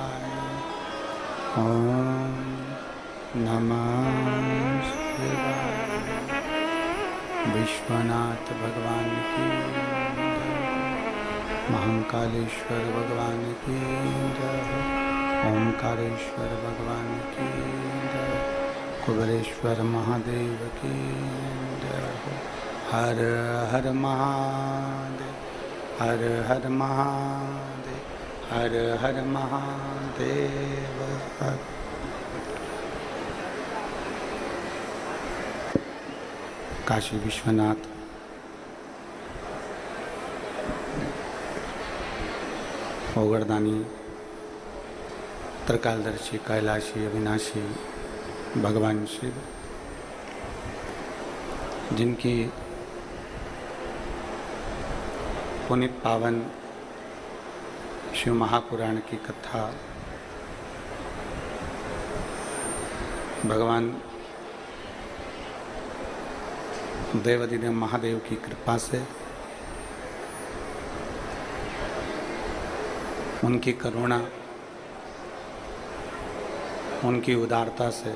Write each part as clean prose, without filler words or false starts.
शिवाय। ओम नमः शिवाय। विश्वनाथ भगवान की जय। महाकालेश्वर भगवान की जय। ओमकारेश्वर भगवान की जय। कुबेरेश्वर महादेव की जय। हर हर महादेव, हर हर महादेव, हर हर महादेव। काशी विश्वनाथ ओगरदानी त्रिकालदर्शी कैलाशी अविनाशी भगवान शिव, जिनकी पुनित पावन शिव महापुराण की कथा भगवान देवाधिदेव महादेव की कृपा से, उनकी करुणा, उनकी उदारता से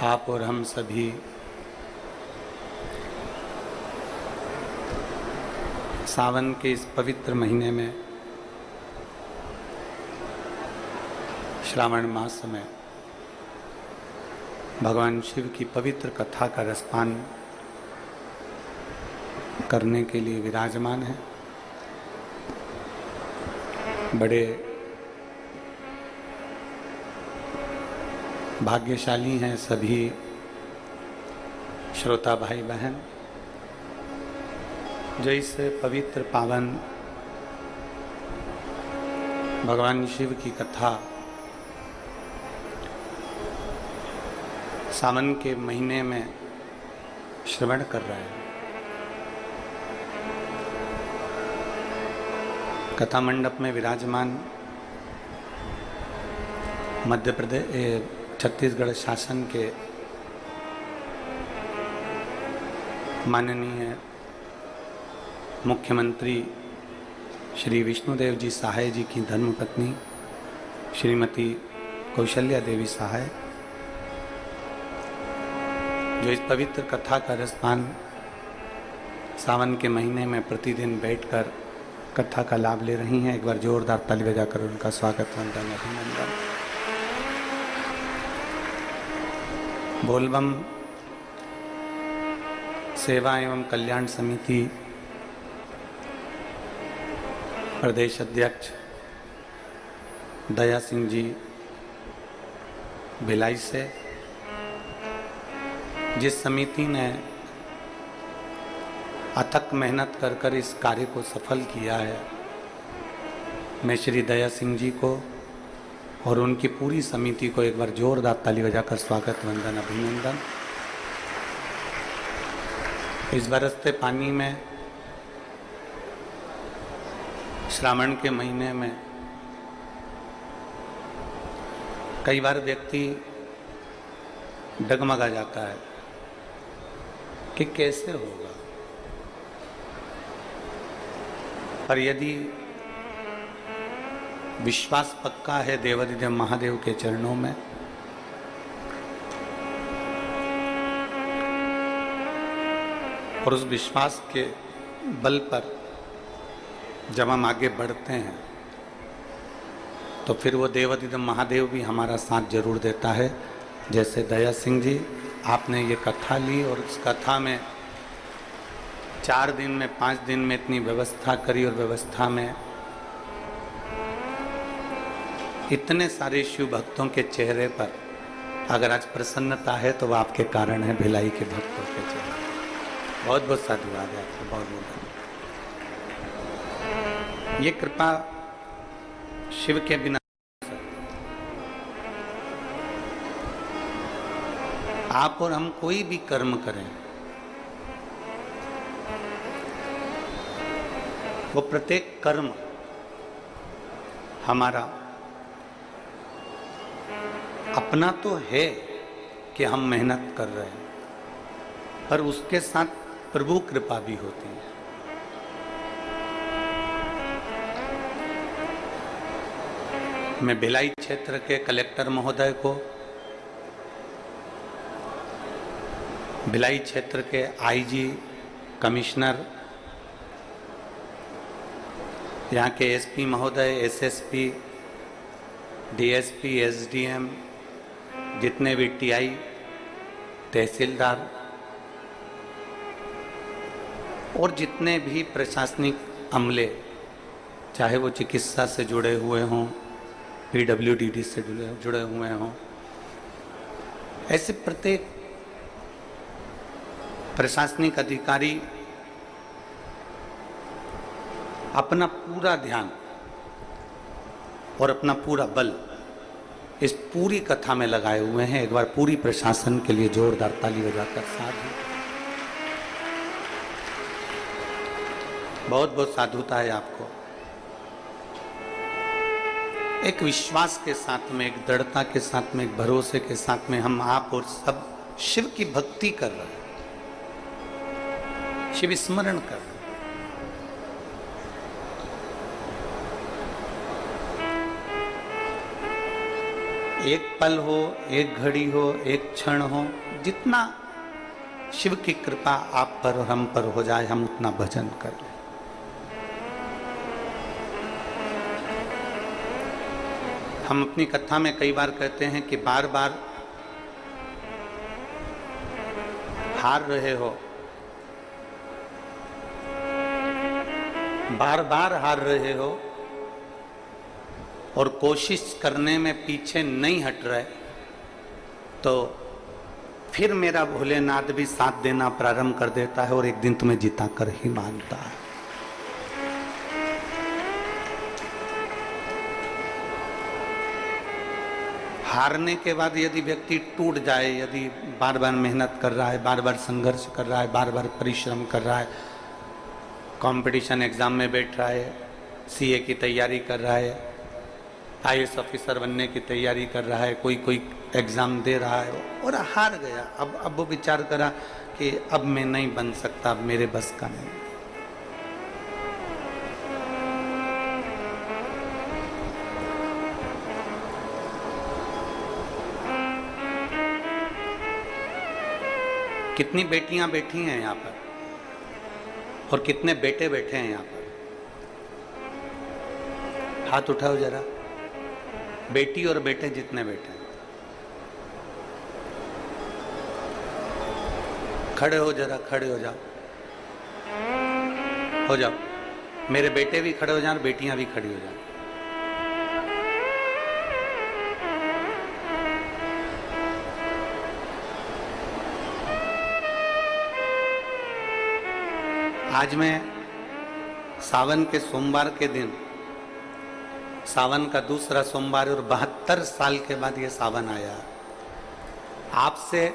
आप और हम सभी सावन के इस पवित्र महीने में, श्रावण मास में भगवान शिव की पवित्र कथा का रसपान करने के लिए विराजमान है। बड़े भाग्यशाली हैं सभी श्रोता भाई बहन, जो इस पवित्र पावन भगवान शिव की कथा सावन के महीने में श्रवण कर रहे हैं। कथा मंडप में विराजमान मध्य प्रदेश छत्तीसगढ़ शासन के माननीय मुख्यमंत्री श्री विष्णुदेव जी सहाय जी की धर्मपत्नी श्रीमती कौशल्या देवी सहाय, जो इस पवित्र कथा का रसपान सावन के महीने में प्रतिदिन बैठकर कथा का लाभ ले रही हैं। एक बार जोरदार ताली बजाकर उनका स्वागत वंदन अभिनंदन। बोलबम सेवा एवं कल्याण समिति प्रदेश अध्यक्ष दया सिंह जी भिलाई से, जिस समिति ने अथक मेहनत कर कर इस कार्य को सफल किया है, मैं श्री दया सिंह जी को और उनकी पूरी समिति को एक बार जोरदार ताली बजाकर स्वागत वंदन अभिनंदन। इस बरसते पानी में श्रावण के महीने में कई बार व्यक्ति डगमगा जाता है कि कैसे होगा, पर यदि विश्वास पक्का है देवाधिदेव महादेव के चरणों में, और उस विश्वास के बल पर जब हम आगे बढ़ते हैं तो फिर वो देवाधिदेव महादेव भी हमारा साथ जरूर देता है। जैसे दया सिंह जी, आपने ये कथा ली और उस कथा में 4 दिन में 5 दिन में इतनी व्यवस्था करी, और व्यवस्था में इतने सारे शिव भक्तों के चेहरे पर अगर आज प्रसन्नता है तो वह आपके कारण है, भिलाई के भक्तों के चेहरे। बहुत बहुत साधुवाद है आपको, बहुत बहुत। ये कृपा शिव के बिना, आप और हम कोई भी कर्म करें, वो प्रत्येक कर्म हमारा अपना तो है कि हम मेहनत कर रहे हैं, पर उसके साथ प्रभु कृपा भी होती है। मैं भिलाई क्षेत्र के कलेक्टर महोदय को, भिलाई क्षेत्र के आईजी, कमिश्नर, यहाँ के एसपी महोदय, एसएसपी, डीएसपी, एसडीएम, जितने भी टीआई, तहसीलदार और जितने भी प्रशासनिक अमले, चाहे वो चिकित्सा से जुड़े हुए हों, पीडब्ल्यूडी से जुड़े हुए हों, ऐसे प्रत्येक प्रशासनिक अधिकारी अपना पूरा ध्यान और अपना पूरा बल इस पूरी कथा में लगाए हुए हैं। एक बार पूरी प्रशासन के लिए जोरदार ताली बजाकर साधु, बहुत बहुत साधुता है आपको। एक विश्वास के साथ में, एक दृढ़ता के साथ में, एक भरोसे के साथ में हम आप और सब शिव की भक्ति कर रहे हैं, शिव स्मरण कर रहे हैं। एक पल हो, एक घड़ी हो, एक क्षण हो, जितना शिव की कृपा आप पर और हम पर हो जाए, हम उतना भजन कर लें। हम अपनी कथा में कई बार कहते हैं कि बार बार हार रहे हो, बार बार हार रहे हो और कोशिश करने में पीछे नहीं हट रहे, तो फिर मेरा भोलेनाथ भी साथ देना प्रारंभ कर देता है और एक दिन तुम्हें जिता कर ही मानता है। हारने के बाद यदि व्यक्ति टूट जाए, यदि बार बार मेहनत कर रहा है, बार बार संघर्ष कर रहा है, बार बार परिश्रम कर रहा है, कंपटीशन एग्जाम में बैठ रहा है, सीए की तैयारी कर रहा है, आईएएस ऑफिसर बनने की तैयारी कर रहा है, कोई एग्जाम दे रहा है और हार गया, अब वो विचार करा कि अब मैं नहीं बन सकता, अब मेरे बस का नहीं। कितनी बेटियां बैठी हैं यहाँ पर और कितने बेटे बैठे हैं यहाँ पर? हाथ उठाओ जरा, बेटी और बेटे जितने बैठे हैं, खड़े हो जरा, खड़े हो जाओ, हो जाओ। मेरे बेटे भी खड़े हो जाए, बेटियां भी खड़ी हो जाए। आज मैं सावन के सोमवार के दिन, सावन का दूसरा सोमवार और 72 साल के बाद ये सावन आया, आपसे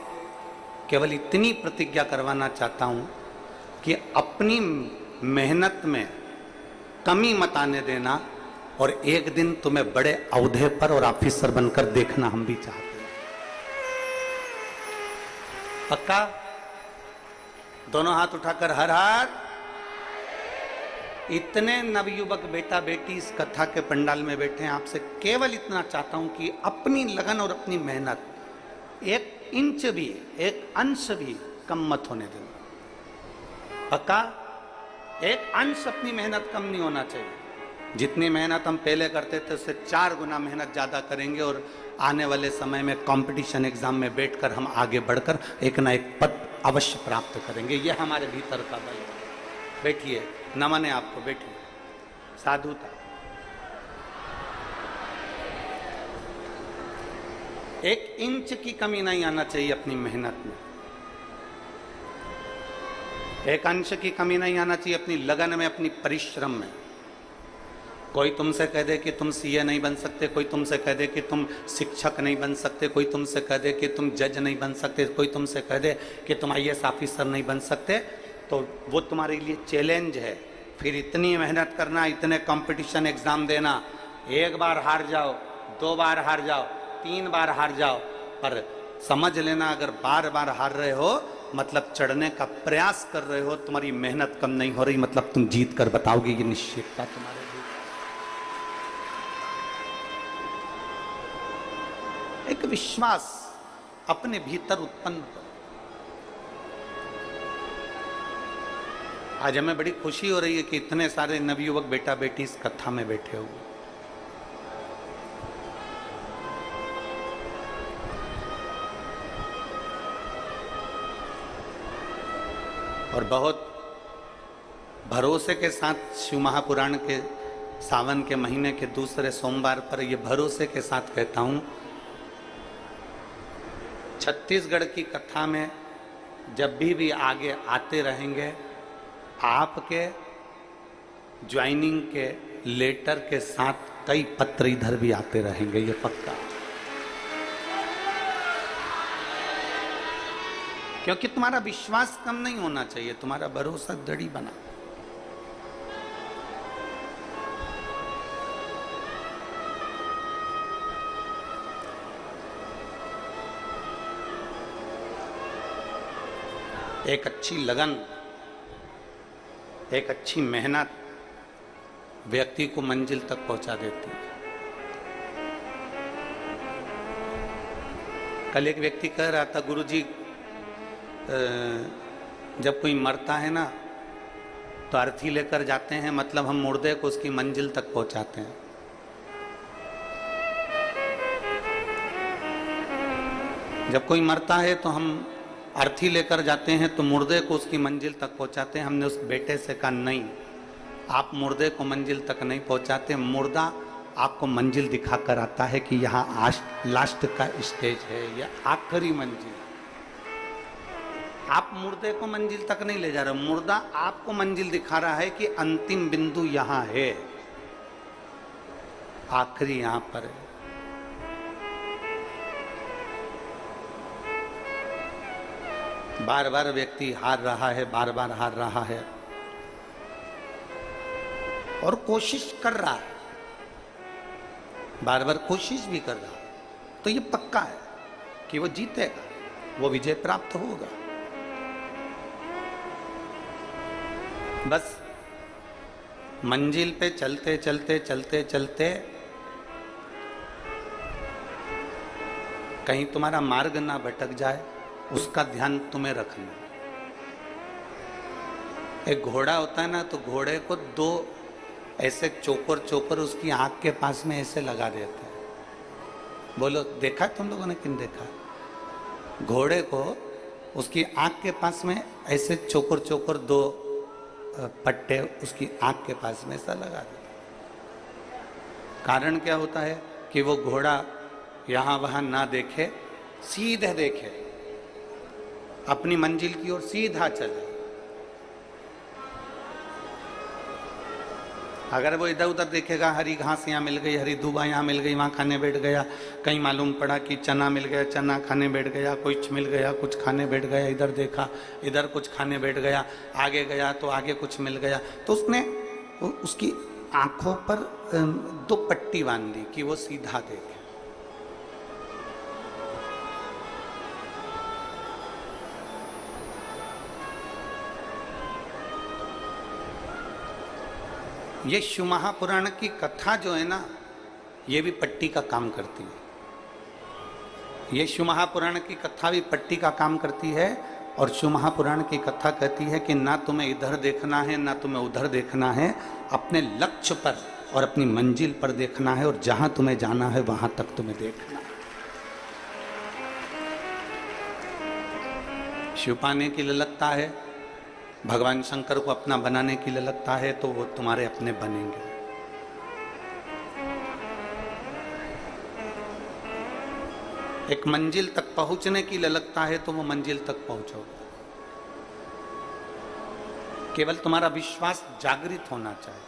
केवल इतनी प्रतिज्ञा करवाना चाहता हूं कि अपनी मेहनत में कमी मत आने देना और एक दिन तुम्हें बड़े औहदे पर और ऑफिसर बनकर देखना हम भी चाहते हैं। पक्का? दोनों हाथ उठाकर हर हर। इतने नवयुवक बेटा बेटी इस कथा के पंडाल में बैठे हैं, आपसे केवल इतना चाहता हूं कि अपनी लगन और अपनी मेहनत एक इंच भी, एक अंश भी कम मत होने देना। पक्का? एक अंश अपनी मेहनत कम नहीं होना चाहिए। जितनी मेहनत हम पहले करते थे उससे 4 गुना मेहनत ज्यादा करेंगे और आने वाले समय में कंपटीशन एग्जाम में बैठकर हम आगे बढ़कर एक ना एक पद अवश्य प्राप्त करेंगे। यह हमारे भीतर का बल है। बैठिए, नमन है आपको, बैठिए। साधुता, एक इंच की कमी नहीं आना चाहिए अपनी मेहनत में, एक अंश की कमी नहीं आना चाहिए अपनी लगन में, अपनी परिश्रम में। कोई तुमसे कह दे कि तुम सीए नहीं बन सकते, कोई तुमसे कह दे कि तुम शिक्षक नहीं बन सकते, कोई तुमसे कह दे कि तुम जज नहीं बन सकते, कोई तुमसे कह दे कि तुम आईएएस ऑफिसर नहीं बन सकते, तो वो तुम्हारे लिए चैलेंज है। फिर इतनी मेहनत करना, इतने कंपटीशन एग्जाम देना, एक बार हार जाओ, 2 बार हार जाओ, 3 बार हार जाओ, पर समझ लेना अगर बार बार हार रहे हो मतलब चढ़ने का प्रयास कर रहे हो, तुम्हारी मेहनत कम नहीं हो रही, मतलब तुम जीत कर बताओगे, ये निश्चितता तुम्हारे लिए। एक विश्वास अपने भीतर उत्पन्न करो। आज हमें बड़ी खुशी हो रही है कि इतने सारे नवयुवक बेटा बेटी इस कथा में बैठे हुए। और बहुत भरोसे के साथ शिव महापुराण के सावन के महीने के दूसरे सोमवार पर ये भरोसे के साथ कहता हूं, छत्तीसगढ़ की कथा में जब भी आगे आते रहेंगे, आपके ज्वाइनिंग के लेटर के साथ कई पत्र इधर भी आते रहेंगे, ये पक्का। क्योंकि तुम्हारा विश्वास कम नहीं होना चाहिए, तुम्हारा भरोसा दृढ़ बना। एक अच्छी लगन, एक अच्छी मेहनत व्यक्ति को मंजिल तक पहुंचा देती है। कल एक व्यक्ति कह रहा था, गुरुजी जब कोई मरता है ना तो अर्थी लेकर जाते हैं, मतलब हम मुर्दे को उसकी मंजिल तक पहुंचाते हैं। जब कोई मरता है तो हम अर्थी लेकर जाते हैं तो मुर्दे को उसकी मंजिल तक पहुंचाते हैं। हमने उस बेटे से कहा, नहीं, आप मुर्दे को मंजिल तक नहीं पहुंचाते, मुर्दा आपको मंजिल दिखाकर आता है कि यहाँ लास्ट का स्टेज है, यह आखिरी मंजिल। आप मुर्दे को मंजिल तक नहीं ले जा रहे, मुर्दा आपको मंजिल दिखा रहा है कि अंतिम बिंदु यहां है, आखिरी यहां पर है। बार बार व्यक्ति हार रहा है, बार बार हार रहा है और कोशिश कर रहा है, बार बार कोशिश भी कर रहा है, तो ये पक्का है कि वो जीतेगा, वो विजय प्राप्त होगा। बस मंजिल पे चलते चलते चलते चलते कहीं तुम्हारा मार्ग ना भटक जाए, उसका ध्यान तुम्हें रखना। एक घोड़ा होता है ना, तो घोड़े को दो ऐसे चोकर उसकी आंख के पास में ऐसे लगा देते हैं। बोलो, देखा तुम लोगों ने? किन देखा? घोड़े को उसकी आंख के पास में ऐसे चोकर दो पट्टे उसकी आंख के पास में ऐसा लगा देते। कारण क्या होता है कि वो घोड़ा यहां वहां ना देखे, सीधे देखे, अपनी मंजिल की ओर सीधा चले। अगर वो इधर उधर देखेगा, हरी घास यहाँ मिल गई, हरी दूबा यहाँ मिल गई, वहाँ खाने बैठ गया, कहीं मालूम पड़ा कि चना मिल गया, चना खाने बैठ गया, कुछ मिल गया, कुछ खाने बैठ गया, इधर देखा, इधर कुछ खाने बैठ गया, आगे गया तो आगे कुछ मिल गया, तो उसने उसकी आंखों पर दो पट्टी बांध दी कि वो सीधा देखे। ये शिव महापुराण की कथा जो है ना, ये भी पट्टी का काम करती है। ये शिव महापुराण की कथा भी पट्टी का काम करती है। और शिव महापुराण की कथा कहती है कि ना तुम्हें इधर देखना है, ना तुम्हें उधर देखना है, अपने लक्ष्य पर और अपनी मंजिल पर देखना है, और जहां तुम्हें जाना है वहां तक तुम्हें देखना है। शिव पाने की ललकता है, भगवान शंकर को अपना बनाने की ललकता है, तो वो तुम्हारे अपने बनेंगे। एक मंजिल तक पहुंचने की ललकता है, तो वो मंजिल तक पहुंचोगे। केवल तुम्हारा विश्वास जागृत होना चाहिए।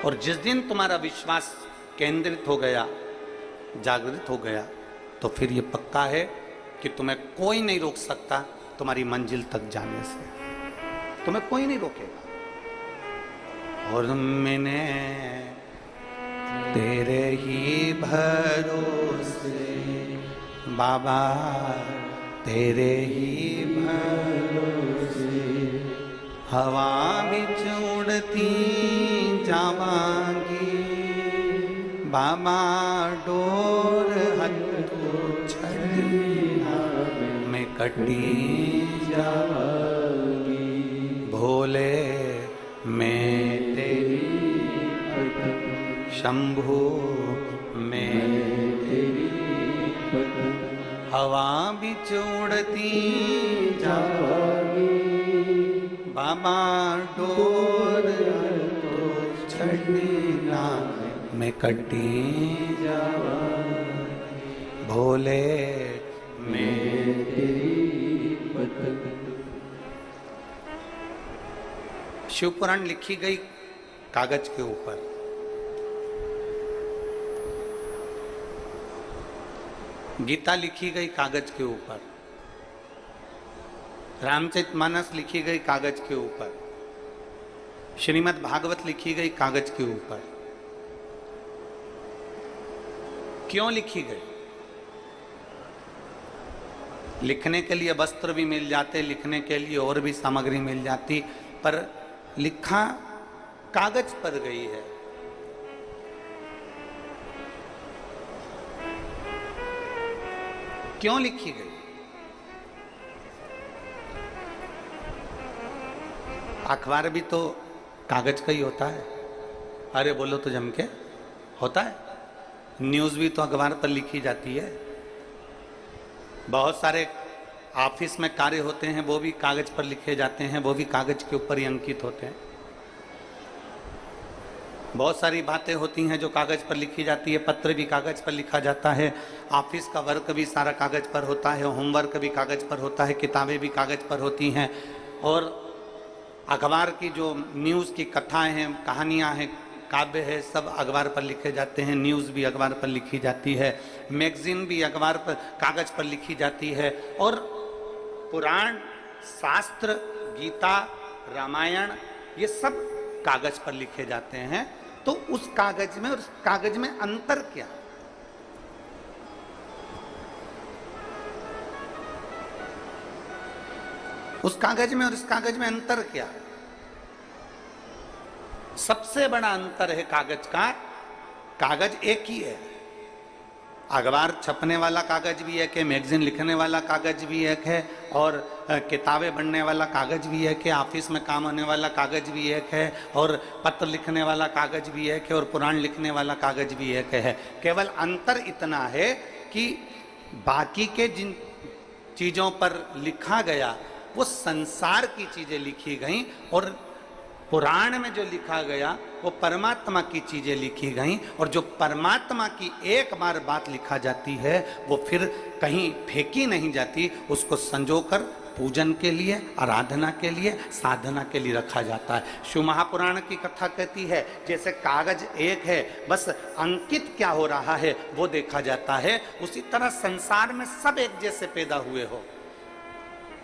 और जिस दिन तुम्हारा विश्वास केंद्रित हो गया, जागृत हो गया, तो फिर ये पक्का है कि तुम्हें कोई नहीं रोक सकता तुम्हारी मंजिल तक जाने से। तुम्हें कोई नहीं रोकेगा। और मैंने तेरे ही भरोसे बाबा, तेरे ही भरोसे हवा बिच उड़ती जा बाबा डोर हथो छड़िया में कटी जावांगी, भोले मैं तेरी शंभू में तेरी हवा बिच उड़ती जावांगी, बाबा डोर हथो छड़िया में कटी जावांगी, भोले मैं तेरी पतंग। शिव पुराण लिखी गई कागज के ऊपर, गीता लिखी गई कागज के ऊपर, रामचरितमानस लिखी गई कागज के ऊपर, श्रीमद् भागवत लिखी गई कागज के ऊपर। क्यों लिखी गई? लिखने के लिए वस्त्र भी मिल जाते, लिखने के लिए और भी सामग्री मिल जाती, पर लिखा कागज पर गई है। क्यों लिखी गई? अखबार भी तो कागज का ही होता है। अरे बोलो तो जम के होता है। न्यूज भी तो अखबार पर लिखी जाती है। बहुत सारे ऑफिस में कार्य होते हैं, वो भी कागज पर लिखे जाते हैं, वो भी कागज के ऊपर ही अंकित होते हैं। बहुत सारी बातें होती हैं जो कागज पर लिखी जाती है, पत्र भी कागज पर लिखा जाता है, ऑफिस का वर्क भी सारा कागज पर होता है, होमवर्क भी कागज पर होता है, किताबें भी कागज पर होती हैं, और अखबार की जो न्यूज़ की कथाएं हैं, कहानियां हैं, काव्य है, सब अखबार पर लिखे जाते हैं। न्यूज़ भी अखबार पर लिखी जाती है, मैगजीन भी अखबार पर कागज पर लिखी जाती है, और पुराण, शास्त्र, गीता, रामायण, ये सब कागज पर लिखे जाते हैं। तो उस कागज में और उस कागज में अंतर क्या? उस कागज में और इस कागज में अंतर क्या? सबसे बड़ा अंतर है कागज का, कागज एक ही है। अखबार छपने वाला कागज भी एक है, मैगजीन लिखने वाला कागज भी एक है, और किताबें बनने वाला कागज भी एक है, ऑफिस में काम होने वाला कागज भी एक है, और पत्र लिखने वाला कागज भी एक है, और पुराण लिखने वाला कागज भी एक है। केवल अंतर इतना है कि बाकी के जिन चीज़ों पर लिखा गया वो संसार की चीज़ें लिखी गई, और पुराण में जो लिखा गया वो परमात्मा की चीजें लिखी गई। और जो परमात्मा की एक बार बात लिखा जाती है वो फिर कहीं फेंकी नहीं जाती, उसको संजोकर पूजन के लिए, आराधना के लिए, साधना के लिए रखा जाता है। शिव महापुराण की कथा कहती है जैसे कागज एक है, बस अंकित क्या हो रहा है वो देखा जाता है, उसी तरह संसार में सब एक जैसे पैदा हुए हो।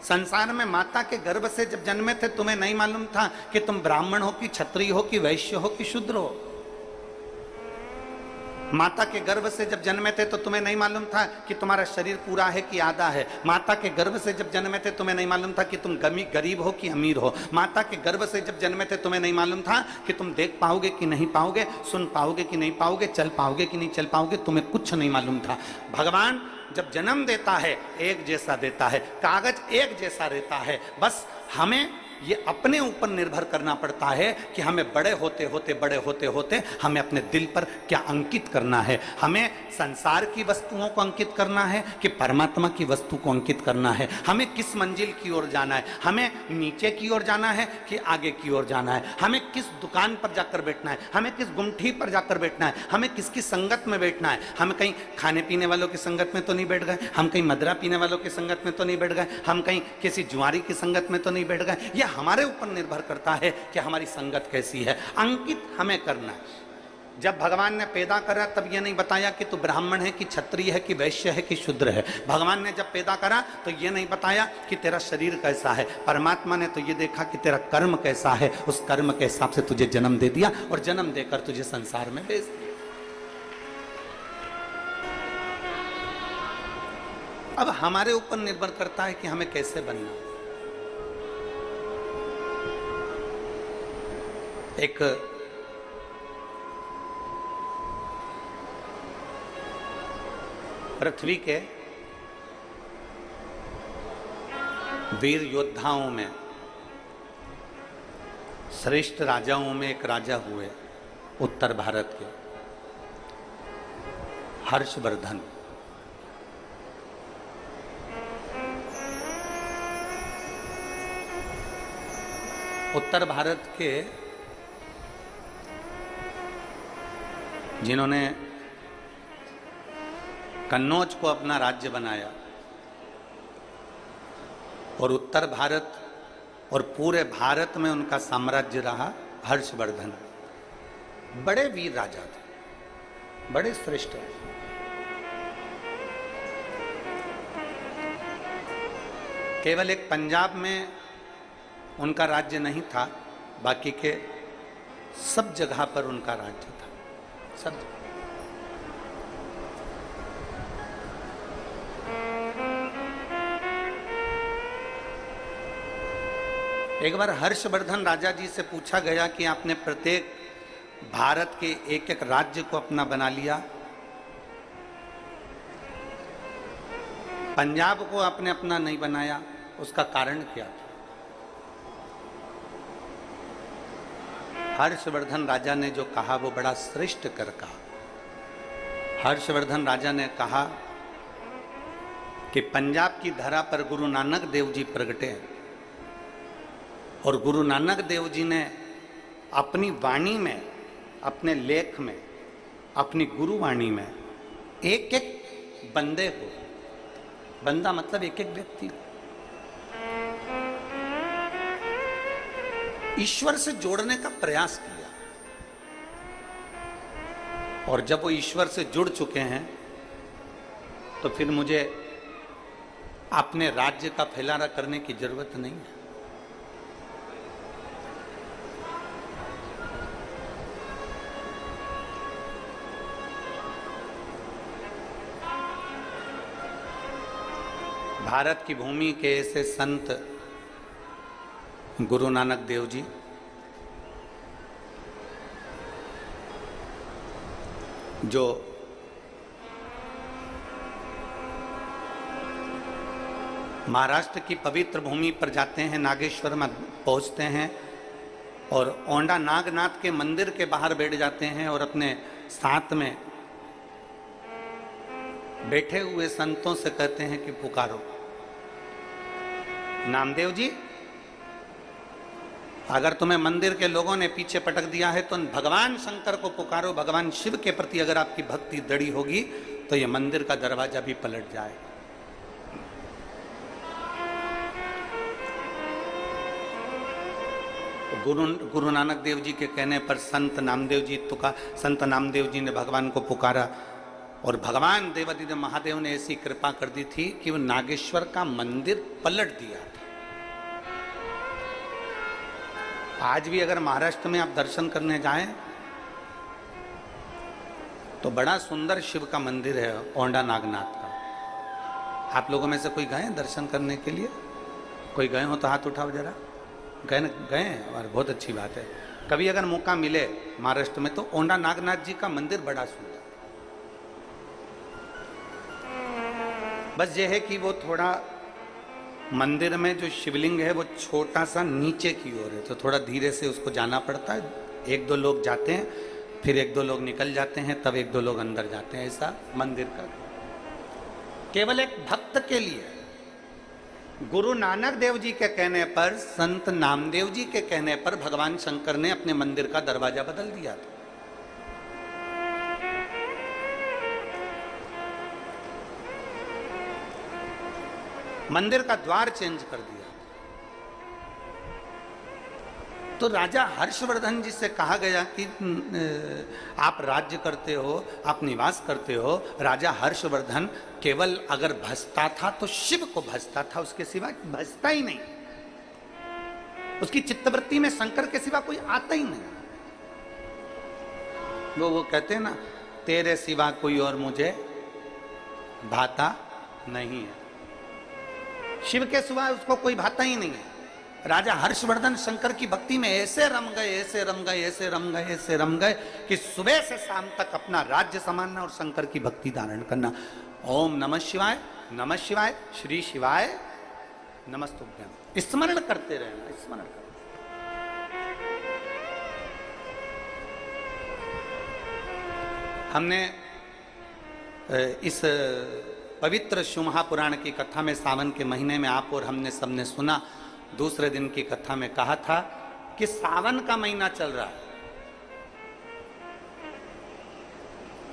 संसार में माता के गर्भ से जब जन्मे थे तुम्हें नहीं मालूम था कि तुम ब्राह्मण हो कि क्षत्रिय हो कि वैश्य हो कि शूद्र हो। माता के गर्भ से जब जन्मे थे तो तुम्हें नहीं मालूम था कि तुम्हारा शरीर पूरा है कि आधा है। माता के गर्भ से जब जन्मे थे तुम्हें नहीं मालूम था कि तुम गरीब हो कि अमीर हो। माता के गर्भ से जब जन्मे थे तुम्हें नहीं मालूम था कि तुम देख पाओगे कि नहीं पाओगे, सुन पाओगे कि नहीं पाओगे, चल पाओगे कि नहीं चल पाओगे, तुम्हें कुछ नहीं मालूम था। भगवान जब जन्म देता है एक जैसा देता है, कागज एक जैसा रहता है, बस हमें ये अपने ऊपर निर्भर करना पड़ता है कि हमें बड़े होते होते हमें अपने दिल पर क्या अंकित करना है। हमें संसार की वस्तुओं को अंकित करना है कि परमात्मा की वस्तु को अंकित करना है। हमें किस मंजिल की ओर जाना है, हमें नीचे की ओर जाना है कि आगे की ओर जाना है, हमें किस दुकान पर जाकर बैठना है, हमें किस गुमठी पर जाकर बैठना है, हमें किसकी संगत में बैठना है। हम कहीं खाने पीने वालों की संगत में तो नहीं बैठ गए, हम कहीं मदरा पीने वालों की संगत में तो नहीं बैठ गए, हम कहीं किसी जुआरी की संगत में तो नहीं बैठ गए। यह हमारे ऊपर निर्भर करता है कि हमारी संगत कैसी है। अंकित हमें करना है। जब भगवान ने पैदा करा तब ये नहीं बताया कि तू ब्राह्मण है कि क्षत्रिय है कि वैश्य है कि शूद्र है। भगवान ने जब पैदा करा तो ये नहीं बताया कि तेरा शरीर कैसा है। परमात्मा ने तो ये देखा कि तेरा कर्म कैसा है, उस कर्म के हिसाब से तुझे जन्म दे दिया और जन्म देकर तुझे संसार में भेज दिया। अब हमारे ऊपर निर्भर करता है कि हमें कैसे बनना है। एक पृथ्वी के वीर योद्धाओं में श्रेष्ठ राजाओं में एक राजा हुए उत्तर भारत के, हर्षवर्धन। उत्तर भारत के जिन्होंने कन्नौज को अपना राज्य बनाया और उत्तर भारत और पूरे भारत में उनका साम्राज्य रहा, हर्षवर्धन। बड़े वीर राजा थे, बड़े श्रेष्ठ। केवल एक पंजाब में उनका राज्य नहीं था, बाकी के सब जगह पर उनका राज्य था, सब। एक बार हर्षवर्धन राजा जी से पूछा गया कि आपने प्रत्येक भारत के एक एक राज्य को अपना बना लिया, पंजाब को आपने अपना नहीं बनाया, उसका कारण क्या था? हर्षवर्धन राजा ने जो कहा वो बड़ा श्रेष्ठ कर कहा। हर्षवर्धन राजा ने कहा कि पंजाब की धरा पर गुरु नानक देव जी प्रगटे और गुरु नानक देव जी ने अपनी वाणी में, अपने लेख में, अपनी गुरुवाणी में एक एक बंदे को, बंदा मतलब एक एक व्यक्ति, ईश्वर से जोड़ने का प्रयास किया। और जब वो ईश्वर से जुड़ चुके हैं तो फिर मुझे अपने राज्य का फैलाना करने की जरूरत नहीं है। भारत की भूमि के ऐसे संत गुरु नानक देव जी, जो महाराष्ट्र की पवित्र भूमि पर जाते हैं, नागेश्वर में पहुंचते हैं और औंडा नागनाथ के मंदिर के बाहर बैठ जाते हैं और अपने साथ में बैठे हुए संतों से कहते हैं कि पुकारो, नामदेव जी, अगर तुम्हें मंदिर के लोगों ने पीछे पटक दिया है तो भगवान शंकर को पुकारो, भगवान शिव के प्रति अगर आपकी भक्ति दृढ़ होगी तो यह मंदिर का दरवाजा भी पलट जाए। गुरु नानक देव जी के कहने पर संत नामदेव जी ने भगवान को पुकारा और भगवान देवादिदेव महादेव ने ऐसी कृपा कर दी थी कि वो नागेश्वर का मंदिर पलट दिया था। आज भी अगर महाराष्ट्र में आप दर्शन करने जाएं तो बड़ा सुंदर शिव का मंदिर है औंडा नागनाथ का। आप लोगों में से कोई गए दर्शन करने के लिए? कोई गए हो तो हाथ उठाओ जरा। गए और बहुत अच्छी बात है। कभी अगर मौका मिले महाराष्ट्र में तो औंडा नागनाथ जी का मंदिर बड़ा सुंदर। बस ये है कि वो थोड़ा मंदिर में जो शिवलिंग है वो छोटा सा नीचे की ओर है, तो थोड़ा धीरे से उसको जाना पड़ता है। एक दो लोग जाते हैं, फिर एक दो लोग निकल जाते हैं, तब एक दो लोग अंदर जाते हैं। ऐसा मंदिर का केवल एक भक्त के लिए। गुरु नानक देव जी के कहने पर, संत नामदेव जी के कहने पर भगवान शंकर ने अपने मंदिर का दरवाजा बदल दिया था। मंदिर का द्वार चेंज कर दिया। तो राजा हर्षवर्धन जी से कहा गया कि आप राज्य करते हो, आप निवास करते हो। राजा हर्षवर्धन केवल अगर भजता था तो शिव को भजता था, उसके सिवा भजता ही नहीं। उसकी चित्तवृत्ति में शंकर के सिवा कोई आता ही नहीं। वो कहते हैं ना, तेरे सिवा कोई और मुझे भाता नहीं है। शिव के सिवा उसको कोई भाता ही नहीं है। राजा हर्षवर्धन शंकर की भक्ति में ऐसे रम गए, ऐसे रम गए, ऐसे रम गए, ऐसे रम गए कि सुबह से शाम तक अपना राज्य संभालना और शंकर की भक्ति धारण करना। ओम नमः शिवाय, नमः शिवाय, श्री शिवाय नमस्तुभ्यम। स्मरण करते रहना, स्मरण करना। हमने इस पवित्र शिव महापुराण की कथा में सावन के महीने में आप और हमने सबने सुना, दूसरे दिन की कथा में कहा था कि सावन का महीना चल रहा है।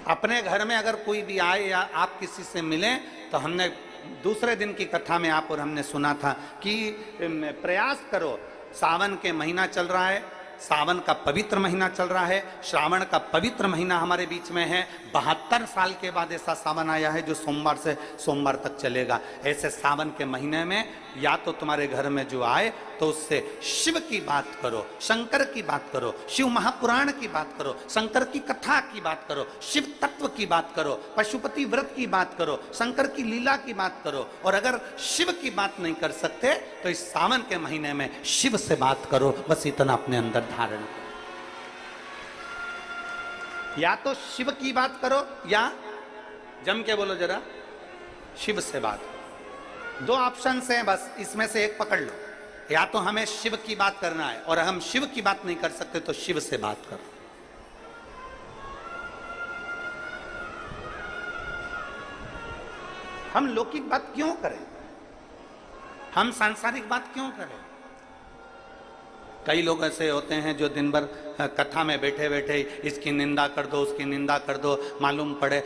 अपने घर में अगर कोई भी आए या आप किसी से मिलें, तो हमने दूसरे दिन की कथा में आप और हमने सुना था कि प्रयास करो, सावन के महीना चल रहा है, सावन का पवित्र महीना चल रहा है, श्रावण का पवित्र महीना हमारे बीच में है। 72 साल के बाद ऐसा सावन आया है जो सोमवार से सोमवार तक चलेगा। ऐसे सावन के महीने में या तो तुम्हारे घर में जो आए तो उससे शिव की बात करो, शंकर की बात करो, शिव महापुराण की बात करो, शंकर की कथा की बात करो, शिव तत्व की बात करो, पशुपति व्रत की बात करो, शंकर की लीला की बात करो। और अगर शिव की बात नहीं कर सकते तो इस सावन के महीने में शिव से बात करो, बस इतना अपने अंदर धारण करो। या तो शिव की बात करो या जम के बोलो जरा, शिव से बात करो। दो ऑप्शन हैं बस, इसमें से एक पकड़ लो। या तो हमें शिव की बात करना है और हम शिव की बात नहीं कर सकते तो शिव से बात करो। हम लौकिक बात क्यों करें, हम सांसारिक बात क्यों करें? कई लोग ऐसे होते हैं जो दिन भर कथा में बैठे बैठे इसकी निंदा कर दो, उसकी निंदा कर दो, मालूम पड़े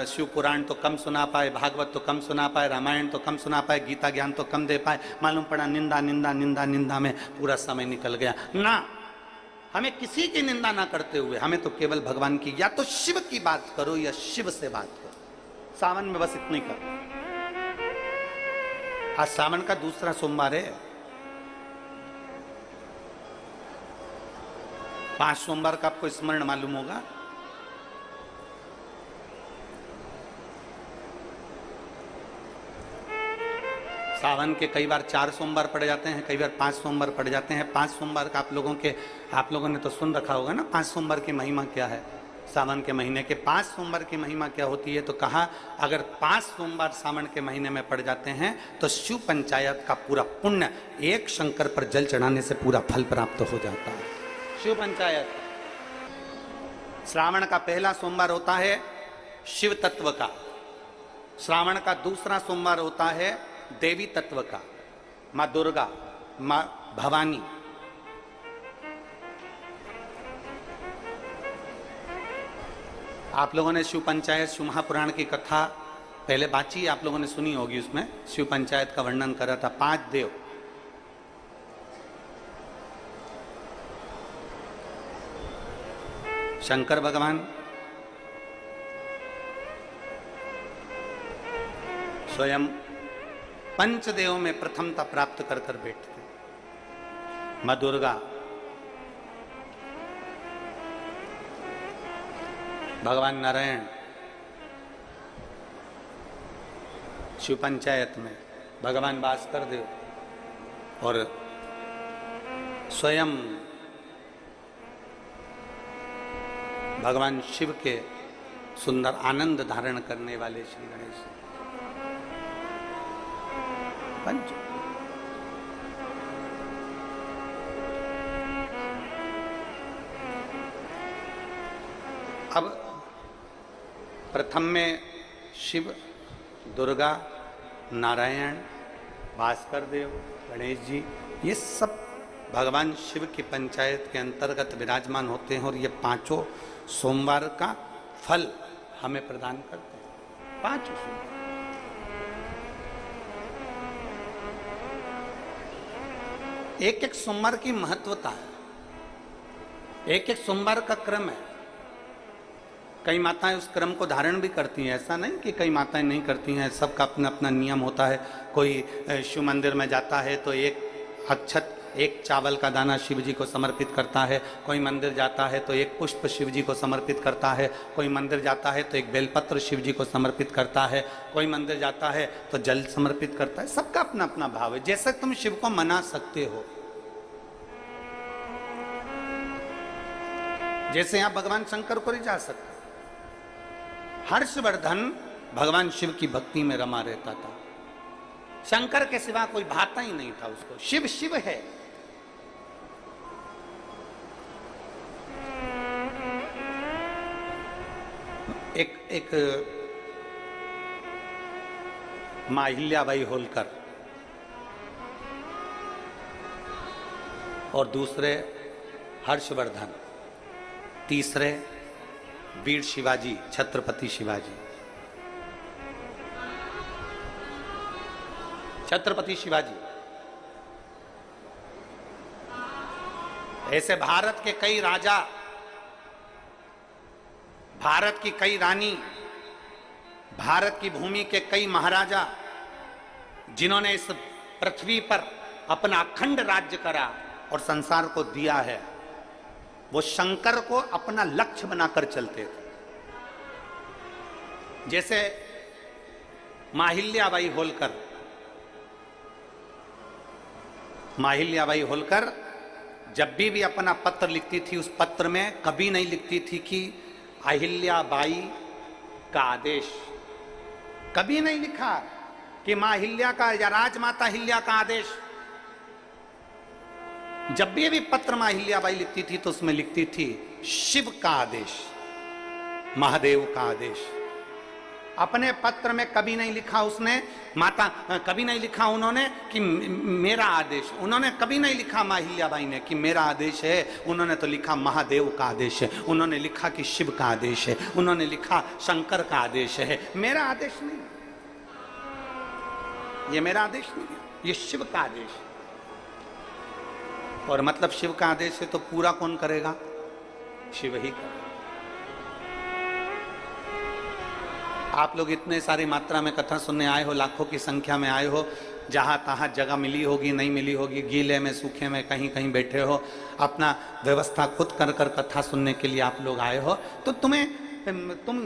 शिव पुराण तो कम सुना पाए, भागवत तो कम सुना पाए, रामायण तो कम सुना पाए, गीता ज्ञान तो कम दे पाए, मालूम पड़ा निंदा निंदा निंदा निंदा में पूरा समय निकल गया। ना, हमें किसी की निंदा ना करते हुए हमें तो केवल भगवान की, या तो शिव की बात करो या शिव से बात करो। सावन में बस इतना ही करो। आज सावन का दूसरा सोमवार है। 5 सोमवार का आपको स्मरण मालूम होगा। सावन के कई बार 4 सोमवार पड़ जाते हैं, कई बार 5 सोमवार पड़ जाते हैं। 5 सोमवार का आप लोगों ने तो सुन रखा होगा ना, 5 सोमवार की महिमा क्या है। सावन के महीने के 5 सोमवार की महिमा क्या होती है, तो कहा अगर 5 सोमवार सावन के महीने में पड़ जाते हैं तो शिव पंचायत का पूरा पुण्य एक शंकर पर जल चढ़ाने से पूरा फल प्राप्त हो जाता है। शिव पंचायत। श्रावण का पहला सोमवार होता है शिव तत्व का, श्रावण का दूसरा सोमवार होता है देवी तत्व का, माँ दुर्गा, माँ भवानी। आप लोगों ने शिव पंचायत, शिव महापुराण की कथा पहले बाची, आप लोगों ने सुनी होगी। उसमें शिव पंचायत का वर्णन करा था। 5 देव, शंकर भगवान, स्वयं पंचदेव में प्रथमता प्राप्त कर कर बैठते, मां दुर्गा, भगवान नारायण शिव पंचायत में, भगवान भास्कर देव और स्वयं भगवान शिव के सुंदर आनंद धारण करने वाले श्री गणेश पंच। अब प्रथम में शिव, दुर्गा, नारायण, भास्कर देव, गणेश जी, ये सब भगवान शिव की पंचायत के अंतर्गत विराजमान होते हैं और ये 5 सोमवार का फल हमें प्रदान करते हैं। 5 सोमवार। एक एक सोमवार की महत्वता है, एक एक सोमवार का क्रम है। कई माताएं उस क्रम को धारण भी करती हैं, ऐसा नहीं कि कई माताएं नहीं करती हैं, सबका अपना अपना नियम होता है। कोई शिव मंदिर में जाता है तो एक अक्षत, एक चावल का दाना शिव जी को समर्पित करता है, कोई मंदिर जाता है तो एक पुष्प शिव जी को समर्पित करता है, कोई मंदिर जाता है तो एक बेलपत्र शिव जी को समर्पित करता है, कोई मंदिर जाता है तो जल समर्पित करता है। सबका अपना अपना भाव है, जैसे तुम शिव को मना सकते हो। जैसे आप भगवान शंकर को नहीं जा सकते। हर्षवर्धन भगवान शिव की भक्ति में रमा रहता था। शंकर के सिवा कोई भाता ही नहीं था उसको। शिव शिव है। एक मां अहिल्याबाई होलकर और दूसरे हर्षवर्धन, तीसरे वीर शिवाजी, छत्रपति शिवाजी। छत्रपति शिवाजी ऐसे भारत के कई राजा, भारत की कई रानी, भारत की भूमि के कई महाराजा, जिन्होंने इस पृथ्वी पर अपना अखंड राज्य करा और संसार को दिया है, वो शंकर को अपना लक्ष्य बनाकर चलते थे। जैसे मां अहिल्याबाई होलकर, मां अहिल्याबाई होलकर जब भी अपना पत्र लिखती थी, उस पत्र में कभी नहीं लिखती थी कि अहिल्याबाई का आदेश। कभी नहीं लिखा कि मां अहिल्या का या राजमाता अहिल्या का आदेश। जब भी पत्र मां अहिल्याबाई लिखती थी तो उसमें लिखती थी शिव का आदेश, महादेव का आदेश। अपने पत्र में कभी नहीं लिखा उसने माता, कभी नहीं लिखा उन्होंने कि मेरा आदेश। उन्होंने कभी नहीं लिखा मां अहिल्याबाई ने कि मेरा आदेश है। उन्होंने तो लिखा महादेव का आदेश है, उन्होंने लिखा कि शिव का आदेश है, उन्होंने लिखा शंकर का आदेश है। मेरा आदेश नहीं, ये मेरा आदेश नहीं है, ये शिव का आदेश है। और मतलब शिव का आदेश है तो पूरा कौन करेगा? शिव ही करेगा। आप लोग इतने सारी मात्रा में कथा सुनने आए हो, लाखों की संख्या में आए हो, जहां तहां जगह मिली होगी, नहीं मिली होगी, गीले में सूखे में कहीं कहीं बैठे हो, अपना व्यवस्था खुद कर कर कथा सुनने के लिए आप लोग आए हो, तो तुम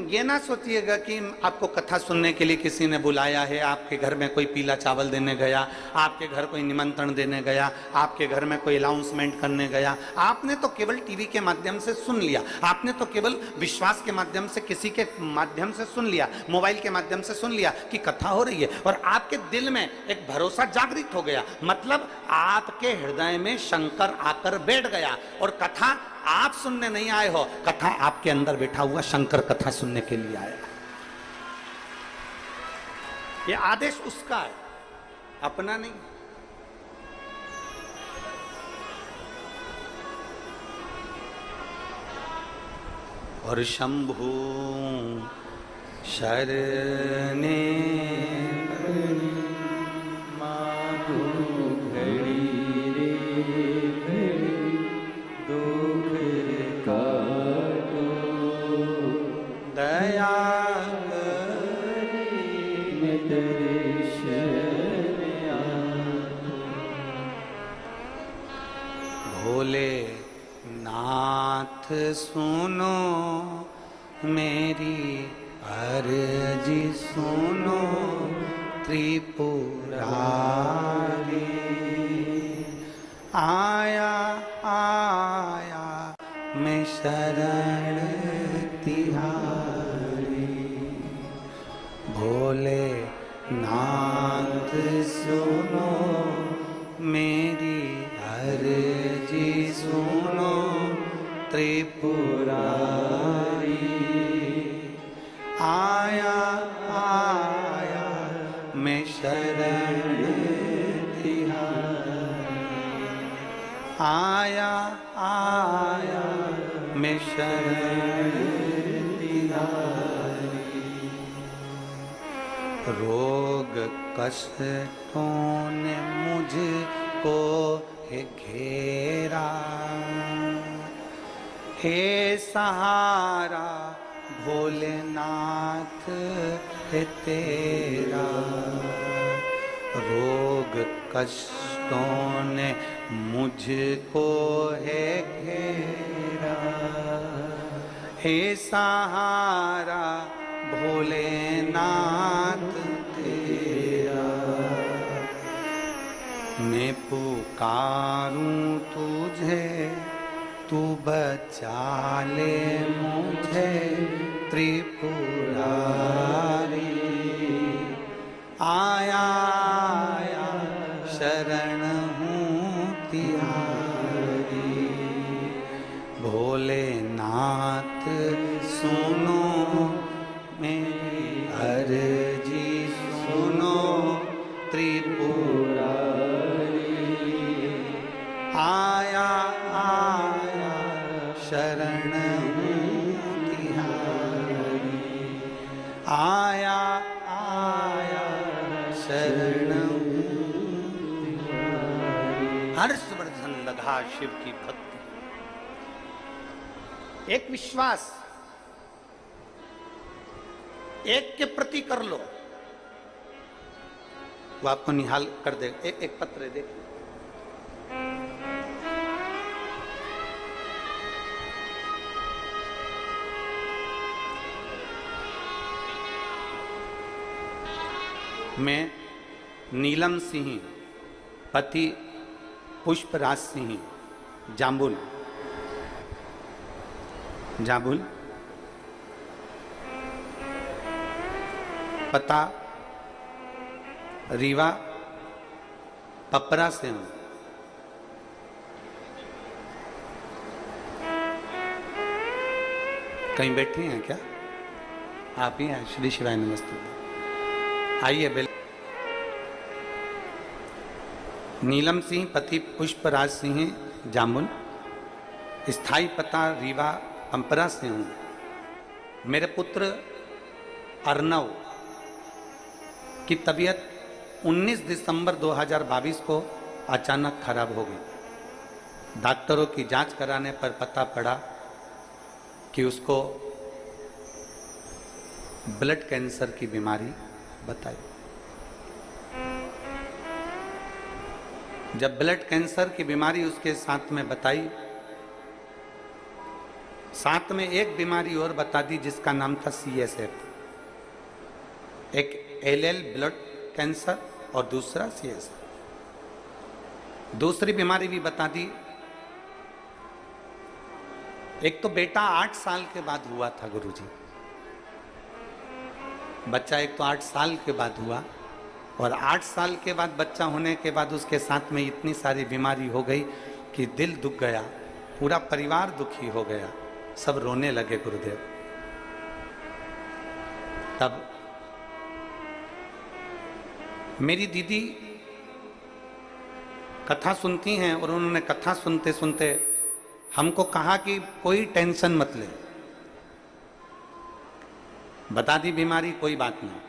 ये ना सोचिएगा कि आपको कथा सुनने के लिए किसी ने बुलाया है, आपके घर में कोई पीला चावल देने गया, आपके घर कोई निमंत्रण देने गया, आपके घर में कोई अनाउंसमेंट करने गया। आपने तो केवल टीवी के माध्यम से सुन लिया, आपने तो केवल विश्वास के माध्यम से, किसी के माध्यम से सुन लिया, मोबाइल के माध्यम से सुन लिया कि कथा हो रही है, और आपके दिल में एक भरोसा जागृत हो गया। मतलब आपके हृदय में शंकर आकर बैठ गया, और कथा आप सुनने नहीं आए हो, कथा आपके अंदर बैठा हुआ शंकर कथा सुनने के लिए आया। ये आदेश उसका है, अपना नहीं। और शंभु शरणे भोले नाथ सुनो मेरी अर्जी सुनो त्रिपुरारी, आया आया मैं शरण तिहारी। भोले नाथ सुनो मेरी अर्जी सुनो त्रिपुरारी, आया आया मैं शरण तिहारी, आया आया मैं शरण तिहारी। रोग कष्टों ने मुझको है घेरा, हे सहारा भोलेनाथ है तेरा। रोग कष्टों ने मुझको है घेरा, हे सहारा भोलेनाथ तेरा। मैं पुकारूं तुझे तू बचा ले मुझे, त्रिपुरारी, आया आया शरण हूँ तिहारी। भोलेनाथ सुनो मेरी अर्जी सुनो त्रिपुरारी, आया आया शरण हूँ तिहारी, आया आया शरण हूँ तिहारी। हर्षवर्धन लगा शिव की भक्ति। एक विश्वास एक के प्रति कर लो, वो आपको निहाल कर देगा। एक पत्र है, देखिए। मैं नीलम सिंह पति पुष्पराज सिंह जाम्बुल जाम्बुल, पता रीवा पपरा से हूं। कहीं बैठे हैं क्या? आप ही हैं? श्री शिवाय नमस्ते। आइए बिल। नीलम सिंह पति पुष्पराज सिंह जामुन, स्थाई पता रीवा पंपरा से हूँ। मेरे पुत्र अर्नव की तबीयत 19 दिसंबर 2022 को अचानक खराब हो गई। डॉक्टरों की जांच कराने पर पता पड़ा कि उसको ब्लड कैंसर की बीमारी बताई। जब ब्लड कैंसर की बीमारी उसके साथ में बताई, साथ में एक बीमारी और बता दी जिसका नाम था CSF, एक LL ब्लड कैंसर और दूसरा CSF। दूसरी बीमारी भी बता दी। एक तो बेटा 8 साल के बाद हुआ था गुरुजी, बच्चा एक तो 8 साल के बाद हुआ, और 8 साल के बाद बच्चा होने के बाद उसके साथ में इतनी सारी बीमारी हो गई कि दिल दुख गया, पूरा परिवार दुखी हो गया, सब रोने लगे गुरुदेव। तब मेरी दीदी कथा सुनती हैं और उन्होंने कथा सुनते सुनते हमको कहा कि कोई टेंशन मत ले, बता दी बीमारी, कोई बात नहीं,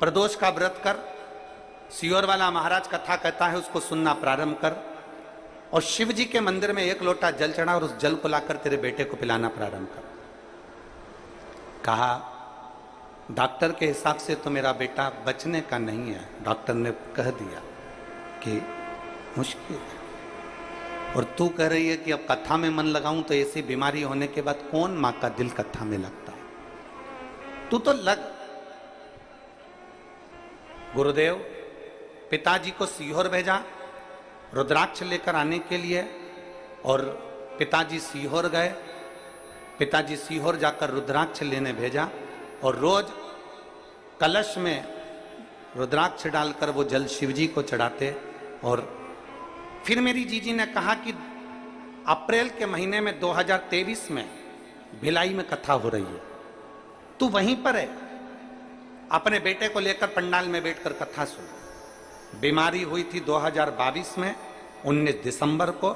प्रदोष का व्रत कर, सियोर वाला महाराज कथा कहता है उसको सुनना प्रारंभ कर, और शिव जी के मंदिर में 1 लोटा जल चढ़ा और उस जल को लाकर तेरे बेटे को पिलाना प्रारंभ कर। कहा डॉक्टर के हिसाब से तो मेरा बेटा बचने का नहीं है, डॉक्टर ने कह दिया कि मुश्किल है, और तू कह रही है कि अब कथा में मन लगाऊं तो ऐसी बीमारी होने के बाद कौन मां का दिल कथा में लगता है, तू तो लग। गुरुदेव पिताजी को सीहोर भेजा रुद्राक्ष लेकर आने के लिए, और पिताजी सीहोर गए। पिताजी सीहोर जाकर रुद्राक्ष लेने भेजा, और रोज कलश में रुद्राक्ष डालकर वो जल शिवजी को चढ़ाते। और फिर मेरी जीजी ने कहा कि अप्रैल के महीने में 2023 में भिलाई में कथा हो रही है, तू वहीं पर है, अपने बेटे को लेकर पंडाल में बैठकर कथा सुन। बीमारी हुई थी 2022 में 19 दिसंबर को।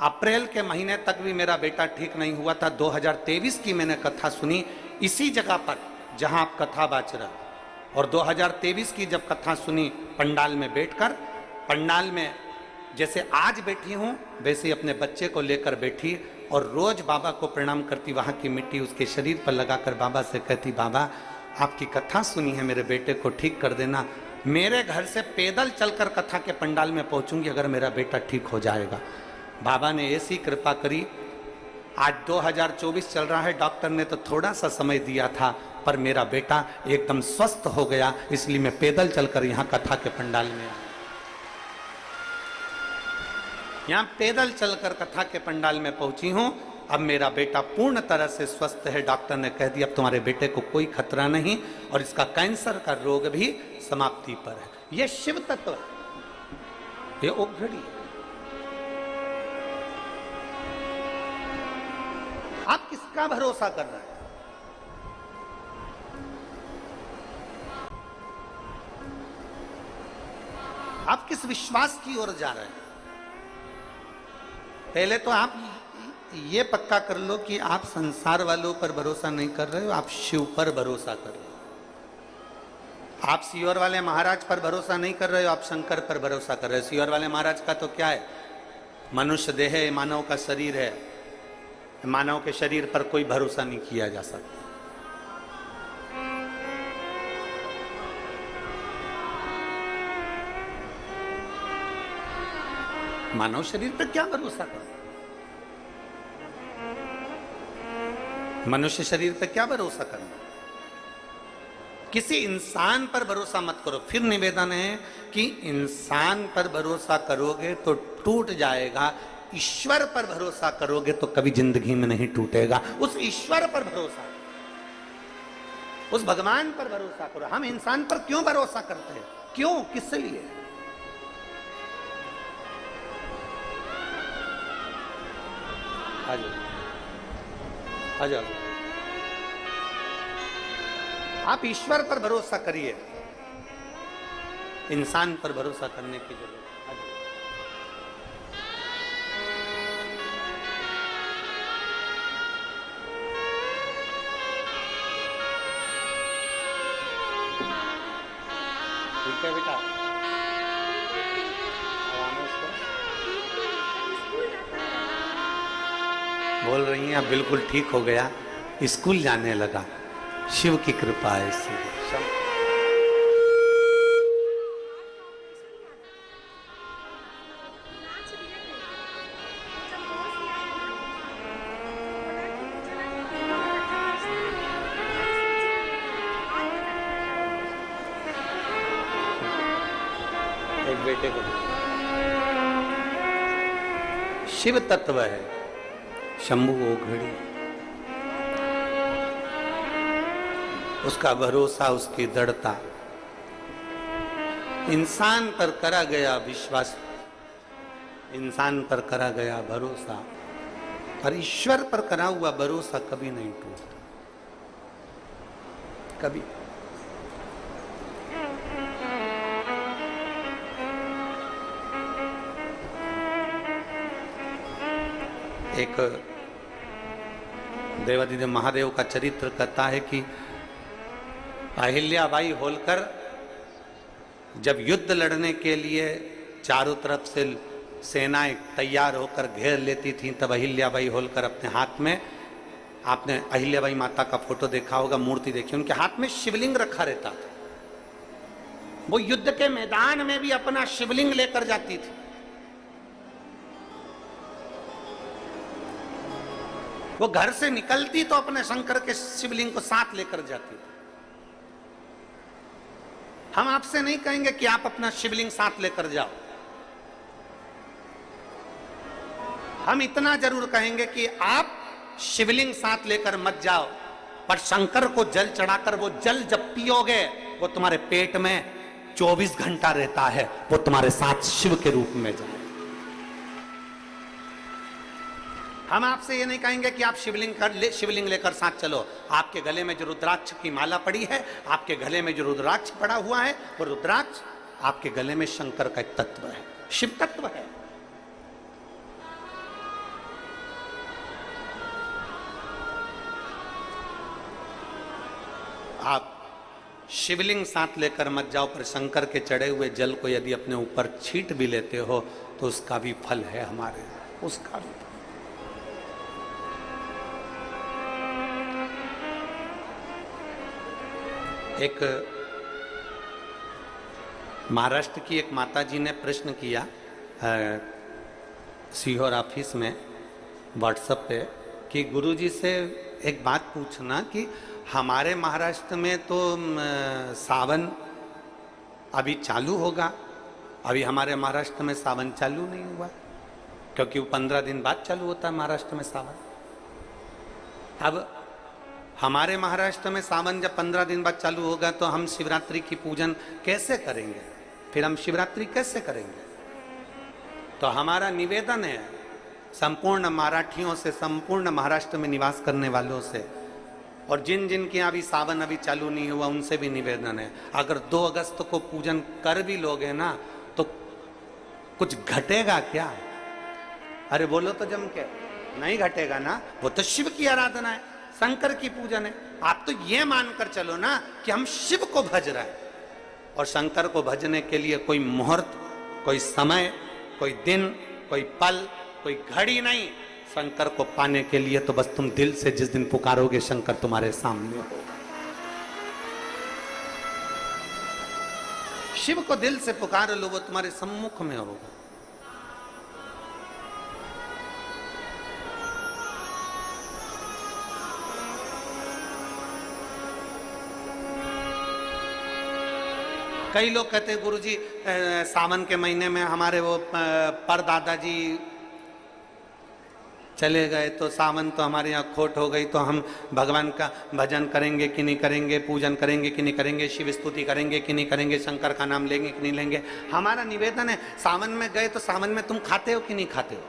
अप्रैल के महीने तक भी मेरा बेटा ठीक नहीं हुआ था। 2023 की मैंने कथा सुनी इसी जगह पर जहां आप कथा बाच रहे, और 2023 की जब कथा सुनी पंडाल में बैठकर, पंडाल में जैसे आज बैठी हूं वैसे ही अपने बच्चे को लेकर बैठी, और रोज बाबा को प्रणाम करती, वहां की मिट्टी उसके शरीर पर लगाकर बाबा से कहती, बाबा आपकी कथा सुनी है, मेरे बेटे को ठीक कर देना। मेरे घर से पैदल चलकर कथा के पंडाल में पहुंचूंगी अगर मेरा बेटा ठीक हो जाएगा। बाबा ने ऐसी कृपा करी। आज 2024 चल रहा है, डॉक्टर ने तो थोड़ा सा समय दिया था, पर मेरा बेटा एकदम स्वस्थ हो गया, इसलिए मैं पैदल चलकर यहाँ कथा के पंडाल में आया। यहाँ पैदल चलकर कथा के पंडाल में पहुंची हूँ, अब मेरा बेटा पूर्ण तरह से स्वस्थ है, डॉक्टर ने कह दिया अब तुम्हारे बेटे को कोई खतरा नहीं और इसका कैंसर का रोग भी समाप्ति पर है। यह शिव तत्व है, ये ओघड़ी है। आप किसका भरोसा कर रहे हैं? आप किस विश्वास की ओर जा रहे हैं? पहले तो आप ये पक्का कर लो कि आप संसार वालों पर भरोसा नहीं कर रहे हो, आप शिव पर भरोसा कर रहे हो। आप सीहोर वाले महाराज पर भरोसा नहीं कर रहे हो, आप शंकर पर भरोसा कर रहे हो। सीहोर वाले महाराज का तो क्या है, मनुष्य देह है, मानव का शरीर है, मानव के शरीर पर कोई भरोसा नहीं किया जा सकता। मानव शरीर पर क्या भरोसा करो, मनुष्य शरीर पर क्या भरोसा करना। किसी इंसान पर भरोसा मत करो। फिर निवेदन है कि इंसान पर भरोसा करोगे तो टूट जाएगा, ईश्वर पर भरोसा करोगे तो कभी जिंदगी में नहीं टूटेगा। उस ईश्वर पर भरोसा, उस भगवान पर भरोसा करो। हम इंसान पर क्यों भरोसा करते हैं? क्यों, किस लिए? आ जाओ, आप ईश्वर पर भरोसा करिए, इंसान पर भरोसा करने की जरूरत है। ठीक है बेटा, बोल रही हैं अब बिल्कुल ठीक हो गया, स्कूल जाने लगा। शिव की कृपा है इससे। एक बेटे को शिव तत्व है, शंभु ओघड़ी, उसका भरोसा, उसकी दृढ़ता। इंसान पर करा गया विश्वास, इंसान पर करा गया भरोसा, पर ईश्वर पर करा हुआ भरोसा कभी नहीं टूटता, कभी। एक देवादिदेव महादेव का चरित्र कहता है कि अहिल्याबाई होलकर जब युद्ध लड़ने के लिए चारों तरफ से सेनाएं तैयार होकर घेर लेती थीं, तब अहिल्याबाई होलकर अपने हाथ में, आपने अहिल्याबाई माता का फोटो देखा होगा, मूर्ति देखी, उनके हाथ में शिवलिंग रखा रहता था। वो युद्ध के मैदान में भी अपना शिवलिंग लेकर जाती थी। वो घर से निकलती तो अपने शंकर के शिवलिंग को साथ लेकर जाती थी। हम आपसे नहीं कहेंगे कि आप अपना शिवलिंग साथ लेकर जाओ, हम इतना जरूर कहेंगे कि आप शिवलिंग साथ लेकर मत जाओ, पर शंकर को जल चढ़ाकर वो जल जब पियोगे वो तुम्हारे पेट में 24 घंटा रहता है, वो तुम्हारे साथ शिव के रूप में जाए। हम आपसे ये नहीं कहेंगे कि आप शिवलिंग लेकर साथ चलो। आपके गले में जो रुद्राक्ष की माला पड़ी है, आपके गले में जो रुद्राक्ष पड़ा हुआ है, वो रुद्राक्ष आपके गले में शंकर का एक तत्व है, शिव तत्व है। आप शिवलिंग साथ लेकर मत जाओ, पर शंकर के चढ़े हुए जल को यदि अपने ऊपर छींट भी लेते हो तो उसका भी फल है हमारे, उसका भी। एक महाराष्ट्र की एक माता जी ने प्रश्न किया सीहोर ऑफिस में व्हाट्सएप पे कि गुरुजी से एक बात पूछना कि हमारे महाराष्ट्र में तो सावन अभी चालू होगा, अभी हमारे महाराष्ट्र में सावन चालू नहीं हुआ, क्योंकि वो 15 दिन बाद चालू होता है महाराष्ट्र में सावन। अब हमारे महाराष्ट्र में सावन जब 15 दिन बाद चालू होगा तो हम शिवरात्रि की पूजन कैसे करेंगे? फिर हम शिवरात्रि कैसे करेंगे? तो हमारा निवेदन है संपूर्ण मराठियों से, संपूर्ण महाराष्ट्र में निवास करने वालों से, और जिन जिन के अभी सावन अभी चालू नहीं हुआ उनसे भी निवेदन है, अगर 2 अगस्त को पूजन कर भी लोगे ना तो कुछ घटेगा क्या? अरे बोलो तो जम के, नहीं घटेगा ना। वो तो शिव की आराधना है, शंकर की पूजन है। आप तो ये मानकर चलो ना कि हम शिव को भज रहे हैं, और शंकर को भजने के लिए कोई मुहूर्त, कोई समय, कोई दिन, कोई पल, कोई घड़ी नहीं। शंकर को पाने के लिए तो बस तुम दिल से जिस दिन पुकारोगे शंकर तुम्हारे सामने हो। शिव को दिल से पुकार लो, वो तुम्हारे सम्मुख में होगा। कई लोग कहते हैं गुरुजी सावन के महीने में हमारे वो परदादाजी चले गए तो सावन तो हमारे यहाँ खोट हो गई, तो हम भगवान का भजन करेंगे कि नहीं करेंगे, पूजन करेंगे कि नहीं करेंगे, शिव स्तुति करेंगे कि नहीं करेंगे, शंकर का नाम लेंगे कि नहीं लेंगे। हमारा निवेदन है सावन में गए तो सावन में तुम खाते हो कि नहीं खाते हो?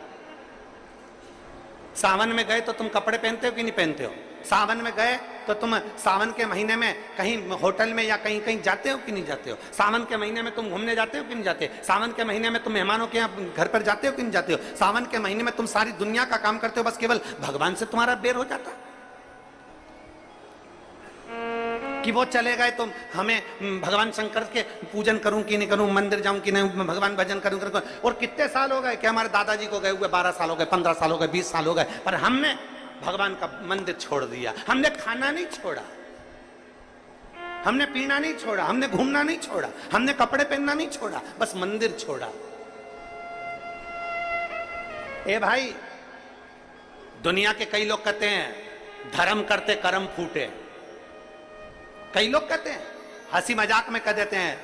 सावन में गए तो तुम कपड़े पहनते हो कि नहीं पहनते हो? सावन में गए तो तुम सावन के महीने में कहीं होटल में या कहीं कहीं जाते हो कि नहीं जाते हो? सावन के महीने में तुम घूमने जाते हो कि नहीं जाते? सावन के महीने में तुम मेहमानों के यहाँ घर पर जाते हो कि नहीं जाते हो? सावन के महीने में तुम सारी दुनिया का काम करते हो, बस केवल भगवान से तुम्हारा बेर हो जाता कि वो चले गए तो हमें भगवान शंकर के पूजन करूं कि नहीं करूं, मंदिर जाऊं कि नहीं, भगवान भजन करूं। और कितने साल हो गए कि हमारे दादाजी को गए हुए 12 साल हो गए, 15 साल हो गए, 20 साल हो गए, पर हमने भगवान का मंदिर छोड़ दिया। हमने खाना नहीं छोड़ा, हमने पीना नहीं छोड़ा, हमने घूमना नहीं छोड़ा, हमने कपड़े पहनना नहीं छोड़ा, बस मंदिर छोड़ा। ए भाई, दुनिया के कई लोग कहते हैं धर्म करते कर्म फूटे। कई लोग कहते हैं, हंसी मजाक में कह देते हैं,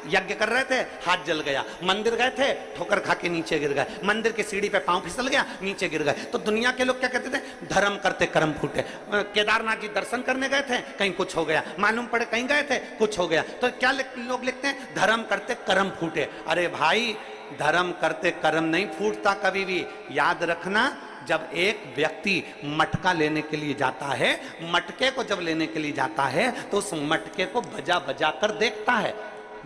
यज्ञ कर रहे थे हाथ जल गया, मंदिर गए थे ठोकर खा के नीचे गिर गए, मंदिर की सीढ़ी पे पांव फिसल गया नीचे गिर गए। तो दुनिया के लोग क्या कहते थे? धर्म करते कर्म फूटे। केदारनाथ जी दर्शन करने गए थे, कहीं कुछ हो गया, मालूम पड़े कहीं गए थे कुछ हो गया, तो क्या लोग लिखते हैं? धर्म करते कर्म फूटे। अरे भाई, धर्म करते कर्म नहीं फूटता कभी भी। याद रखना, जब एक व्यक्ति मटका लेने के लिए जाता है, मटके को जब लेने के लिए जाता है तो उस मटके को बजा बजा कर देखता है,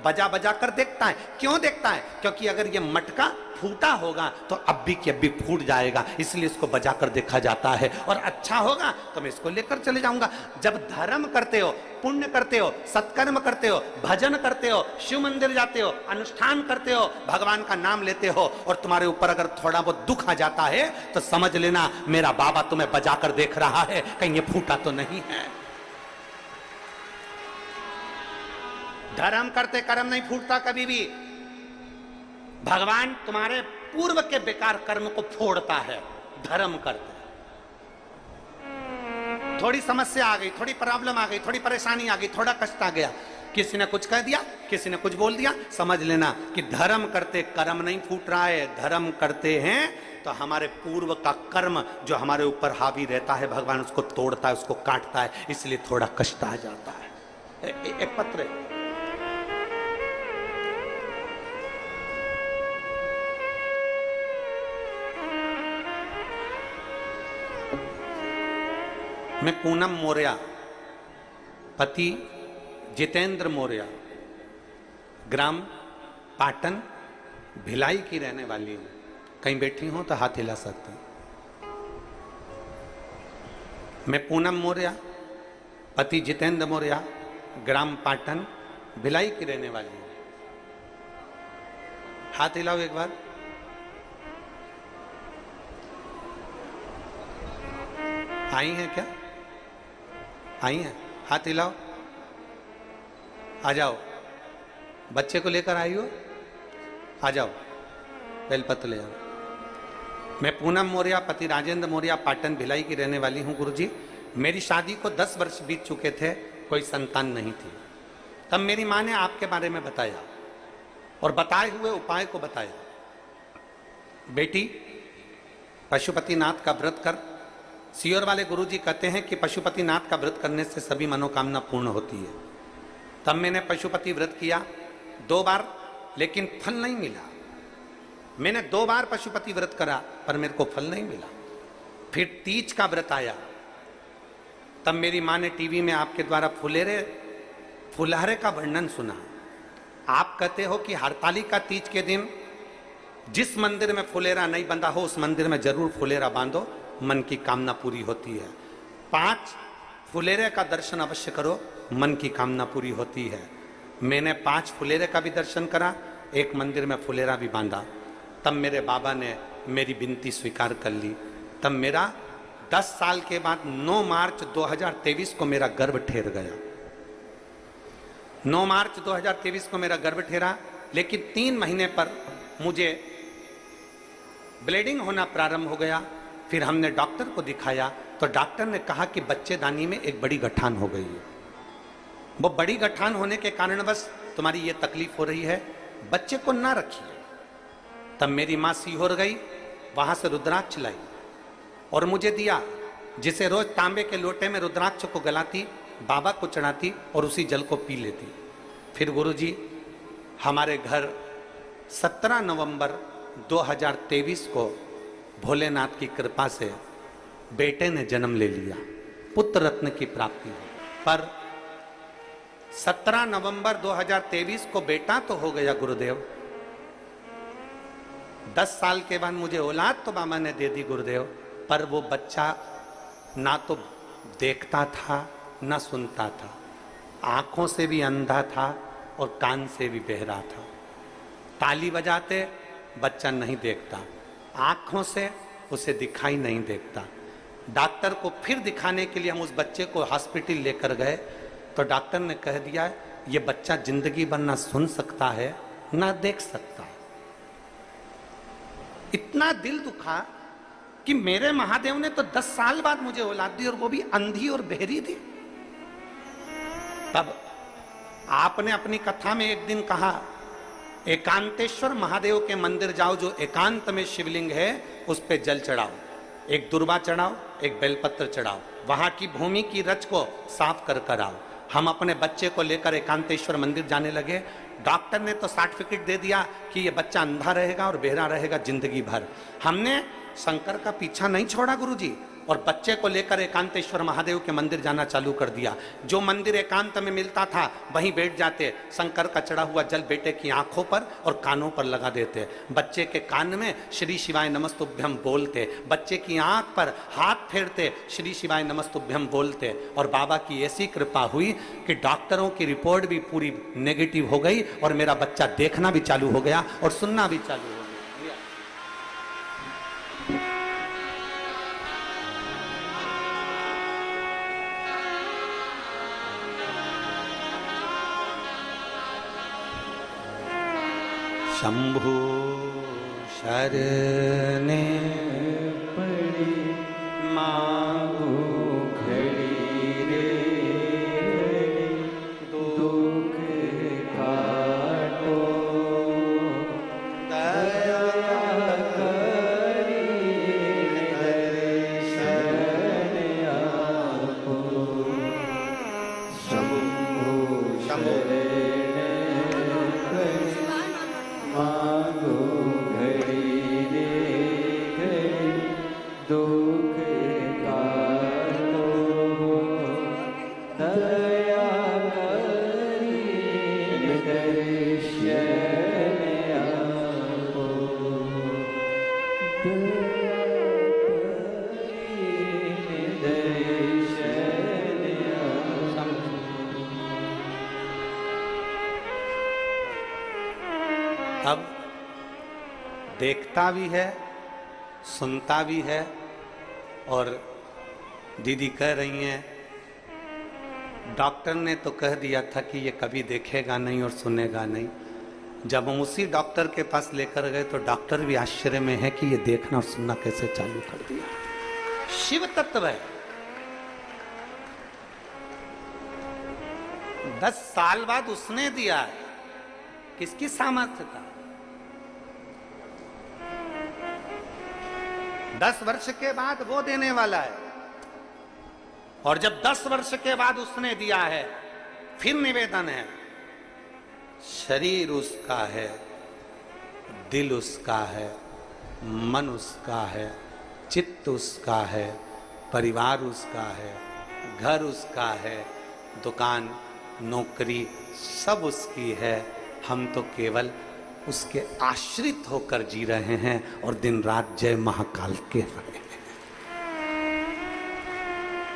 बजा बजा कर देखता है। क्यों देखता है? क्योंकि अगर ये मटका फूटा होगा तो अभी की अभी फूट जाएगा, इसलिए इसको बजा कर देखा जाता है, और अच्छा होगा तो मैं इसको लेकर चले जाऊंगा। जब धर्म करते हो, पुण्य करते हो, सत्कर्म करते हो, भजन करते हो, शिव मंदिर जाते हो, अनुष्ठान करते हो, भगवान का नाम लेते हो, और तुम्हारे ऊपर अगर थोड़ा बहुत दुख आ जाता है तो समझ लेना मेरा बाबा तुम्हें बजा कर देख रहा है, कहीं ये फूटा तो नहीं है। धर्म करते कर्म नहीं फूटता कभी भी। भगवान तुम्हारे पूर्व के बेकार कर्म को फोड़ता है धर्म करते। थोड़ी समस्या आ गई, थोड़ी प्रॉब्लम आ गई, थोड़ी परेशानी आ गई, थोड़ा कष्ट आ गया, किसी ने कुछ कह दिया, किसी ने कुछ बोल दिया, समझ लेना कि धर्म करते कर्म नहीं फूट रहा है। धर्म करते हैं तो हमारे पूर्व का कर्म जो हमारे ऊपर हावी रहता है, भगवान उसको तोड़ता है, उसको काटता है, इसलिए थोड़ा कष्ट आ जाता है। एक पत्र मैं पूनम मौर्य, पति जितेंद्र मौर्य, ग्राम पाटन भिलाई की रहने वाली हूं। कहीं बैठी हूं तो हाथ हिला सकते हैं। मैं पूनम मौर्य, पति जितेंद्र मौर्य, ग्राम पाटन भिलाई की रहने वाली हूं। हाथ हिलाओ एक बार। आई हैं क्या? आई हैं? हाथ हिलाओ। आ जाओ, बच्चे को लेकर आई हो, आ जाओ, बेलपत्र ले जाओ। मैं पूनम मौर्य, पति राजेंद्र मौर्य, पाटन भिलाई की रहने वाली हूं। गुरुजी, मेरी शादी को 10 वर्ष बीत चुके थे, कोई संतान नहीं थी। तब मेरी मां ने आपके बारे में बताया और बताए हुए उपाय को बताया। बेटी, पशुपतिनाथ का व्रत कर, सीहोर वाले गुरुजी कहते हैं कि पशुपतिनाथ का व्रत करने से सभी मनोकामना पूर्ण होती है। तब मैंने पशुपति व्रत किया 2 बार, लेकिन फल नहीं मिला। मैंने 2 बार पशुपति व्रत करा पर मेरे को फल नहीं मिला। फिर तीज का व्रत आया, तब मेरी माँ ने टीवी में आपके द्वारा फुलहरे का वर्णन सुना। आप कहते हो कि हरतालिका तीज के दिन जिस मंदिर में फुलेरा नहीं बंधा हो उस मंदिर में जरूर फुलेरा बांधो, मन की कामना पूरी होती है। 5 फुलेरे का दर्शन अवश्य करो, मन की कामना पूरी होती है। मैंने 5 फुलेरे का भी दर्शन करा, एक मंदिर में फुलेरा भी बांधा। तब मेरे बाबा ने मेरी विनती स्वीकार कर ली। तब मेरा 10 साल के बाद 9 मार्च 2023 को मेरा गर्भ ठहर गया। 9 मार्च 2023 को मेरा गर्भ ठहरा, लेकिन 3 महीने पर मुझे ब्लीडिंग होना प्रारंभ हो गया। फिर हमने डॉक्टर को दिखाया तो डॉक्टर ने कहा कि बच्चेदानी में एक बड़ी गठान हो गई है। वो बड़ी गठान होने के कारण बस तुम्हारी ये तकलीफ हो रही है, बच्चे को ना रखिए। तब मेरी माँ सीहोर गई, वहां से रुद्राक्ष लाई और मुझे दिया, जिसे रोज तांबे के लोटे में रुद्राक्ष को गलाती, बाबा को चढ़ाती और उसी जल को पी लेती। फिर गुरुजी हमारे घर 17 नवंबर 2023 को भोलेनाथ की कृपा से बेटे ने जन्म ले लिया, पुत्र रत्न की प्राप्ति हुई। पर 17 नवंबर 2023 को बेटा तो हो गया गुरुदेव, 10 साल के बाद मुझे औलाद तो बाबा ने दे दी गुरुदेव, पर वो बच्चा ना तो देखता था ना सुनता था, आंखों से भी अंधा था और कान से भी बहरा था। ताली बजाते बच्चा नहीं देखता, आंखों से उसे दिखाई नहीं देता। डॉक्टर को फिर दिखाने के लिए हम उस बच्चे को हॉस्पिटल लेकर गए तो डॉक्टर ने कह दिया ये बच्चा जिंदगी भर ना सुन सकता है ना देख सकता है। इतना दिल दुखा कि मेरे महादेव ने तो 10 साल बाद मुझे औलाद दी और वो भी अंधी और बहरी दी। तब आपने अपनी कथा में एक दिन कहा, एकांतेश्वर महादेव के मंदिर जाओ, जो एकांत में शिवलिंग है उस पे जल चढ़ाओ, एक दुर्वा चढ़ाओ, एक बेलपत्र चढ़ाओ, वहां की भूमि की रच को साफ कर आओ। हम अपने बच्चे को लेकर एकांतेश्वर मंदिर जाने लगे। डॉक्टर ने तो सर्टिफिकेट दे दिया कि ये बच्चा अंधा रहेगा और बहरा रहेगा जिंदगी भर। हमने शंकर का पीछा नहीं छोड़ा गुरुजी, और बच्चे को लेकर एकांतेश्वर महादेव के मंदिर जाना चालू कर दिया। जो मंदिर एकांत में मिलता था वहीं बैठ जाते, शंकर का चढ़ा हुआ जल बेटे की आंखों पर और कानों पर लगा देते, बच्चे के कान में श्री शिवाय नमस्तुभ्यम बोलते, बच्चे की आंख पर हाथ फेरते, श्री शिवाय नमस्तुभ्यम बोलते। और बाबा की ऐसी कृपा हुई कि डॉक्टरों की रिपोर्ट भी पूरी नेगेटिव हो गई और मेरा बच्चा देखना भी चालू हो गया और सुनना भी चालू हो गया। शंभु शरणे पड़ी मांगो घड़ी रे, दुख काटो दया करी दर्शन आपो। शंभु शंभु मांगो घड़ी रे घड़ी, दुख काटो दया करी दर्शन आपो। दया करी दर्शन आपो। अब देखता भी है, सुनता भी है, और दीदी कह रही हैं डॉक्टर ने तो कह दिया था कि ये कभी देखेगा नहीं और सुनेगा नहीं। जब हम उसी डॉक्टर के पास लेकर गए तो डॉक्टर भी आश्चर्य में है कि ये देखना और सुनना कैसे चालू कर दिया। शिव तत्व है। 10 साल बाद उसने दिया है, किसकी सामर्थ्य था? 10 वर्ष के बाद वो देने वाला है। और जब 10 वर्ष के बाद उसने दिया है, फिर निवेदन है, शरीर उसका है, दिल उसका है, मन उसका है, चित्त उसका है, परिवार उसका है, घर उसका है, दुकान नौकरी सब उसकी है। हम तो केवल उसके आश्रित होकर जी रहे हैं और दिन रात जय महाकाल के रहे हैं।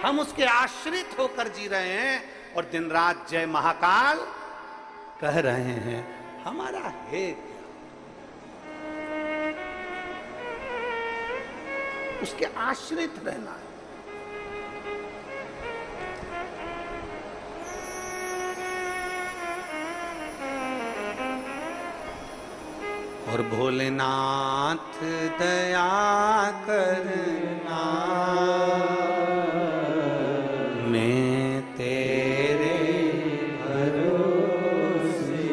हम उसके आश्रित होकर जी रहे हैं और दिन रात जय महाकाल कह रहे हैं। हमारा है क्या? उसके आश्रित रहना है। और भोलेनाथ दया करना, मैं तेरे भरोसे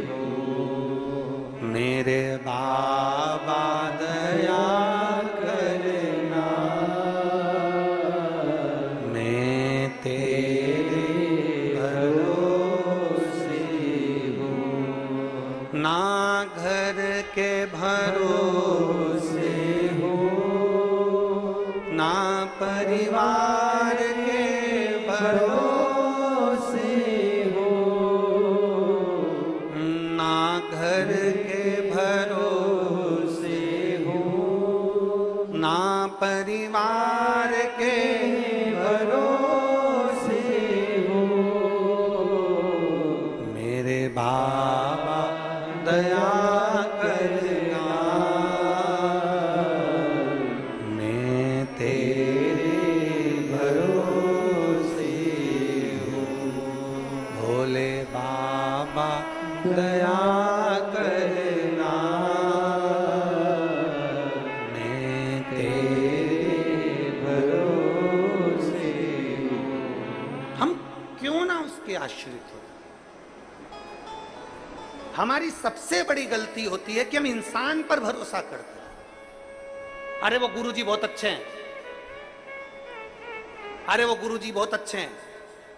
हूँ। मेरे बाबा दया करना, मैं तेरे भरोसे हूँ। ना घर के भरोसे हो, ना परिवार के भरोसे हो, ना घर के भरोसे हो, ना परिवार के भरोसे हो। मेरे बाबा दया करना, मैं तेरे भरोसे हूँ। भोले बाबा दया करना, मैं तेरे भरोसे हूँ। हम क्यों ना उसके आश्रित हो? हमारी सबसे बड़ी गलती होती है कि हम इंसान पर भरोसा करते हैं। अरे वो गुरुजी बहुत अच्छे हैं, अरे वो गुरुजी बहुत अच्छे हैं,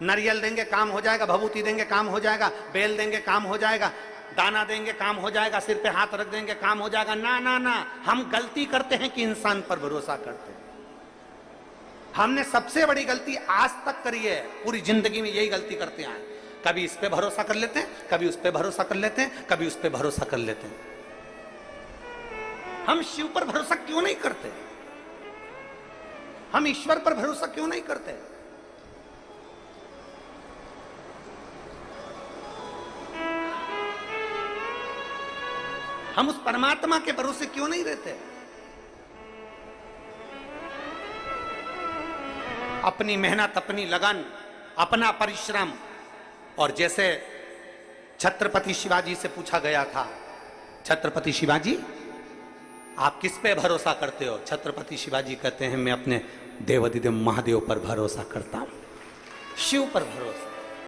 नारियल देंगे काम हो जाएगा, भभूति देंगे काम हो जाएगा, बेल देंगे काम हो जाएगा, दाना देंगे काम हो जाएगा, सिर पे हाथ रख देंगे काम हो जाएगा। ना ना ना, हम गलती करते हैं कि इंसान पर भरोसा करते हैं। हमने सबसे बड़ी गलती आज तक करी है, पूरी जिंदगी में यही गलती करते हैं। कभी इस पे भरोसा कर लेते हैं, कभी उस पे भरोसा कर लेते हैं, कभी उस पे भरोसा कर लेते हैं। हम शिव पर भरोसा क्यों नहीं करते? हम ईश्वर पर भरोसा क्यों नहीं करते? हम उस परमात्मा के भरोसे क्यों नहीं रहते? अपनी मेहनत, अपनी लगन, अपना परिश्रम। और जैसे छत्रपति शिवाजी से पूछा गया था, छत्रपति शिवाजी आप किस पे भरोसा करते हो? छत्रपति शिवाजी कहते हैं मैं अपने देवाधिदेव महादेव पर भरोसा करता हूं, शिव पर भरोसा।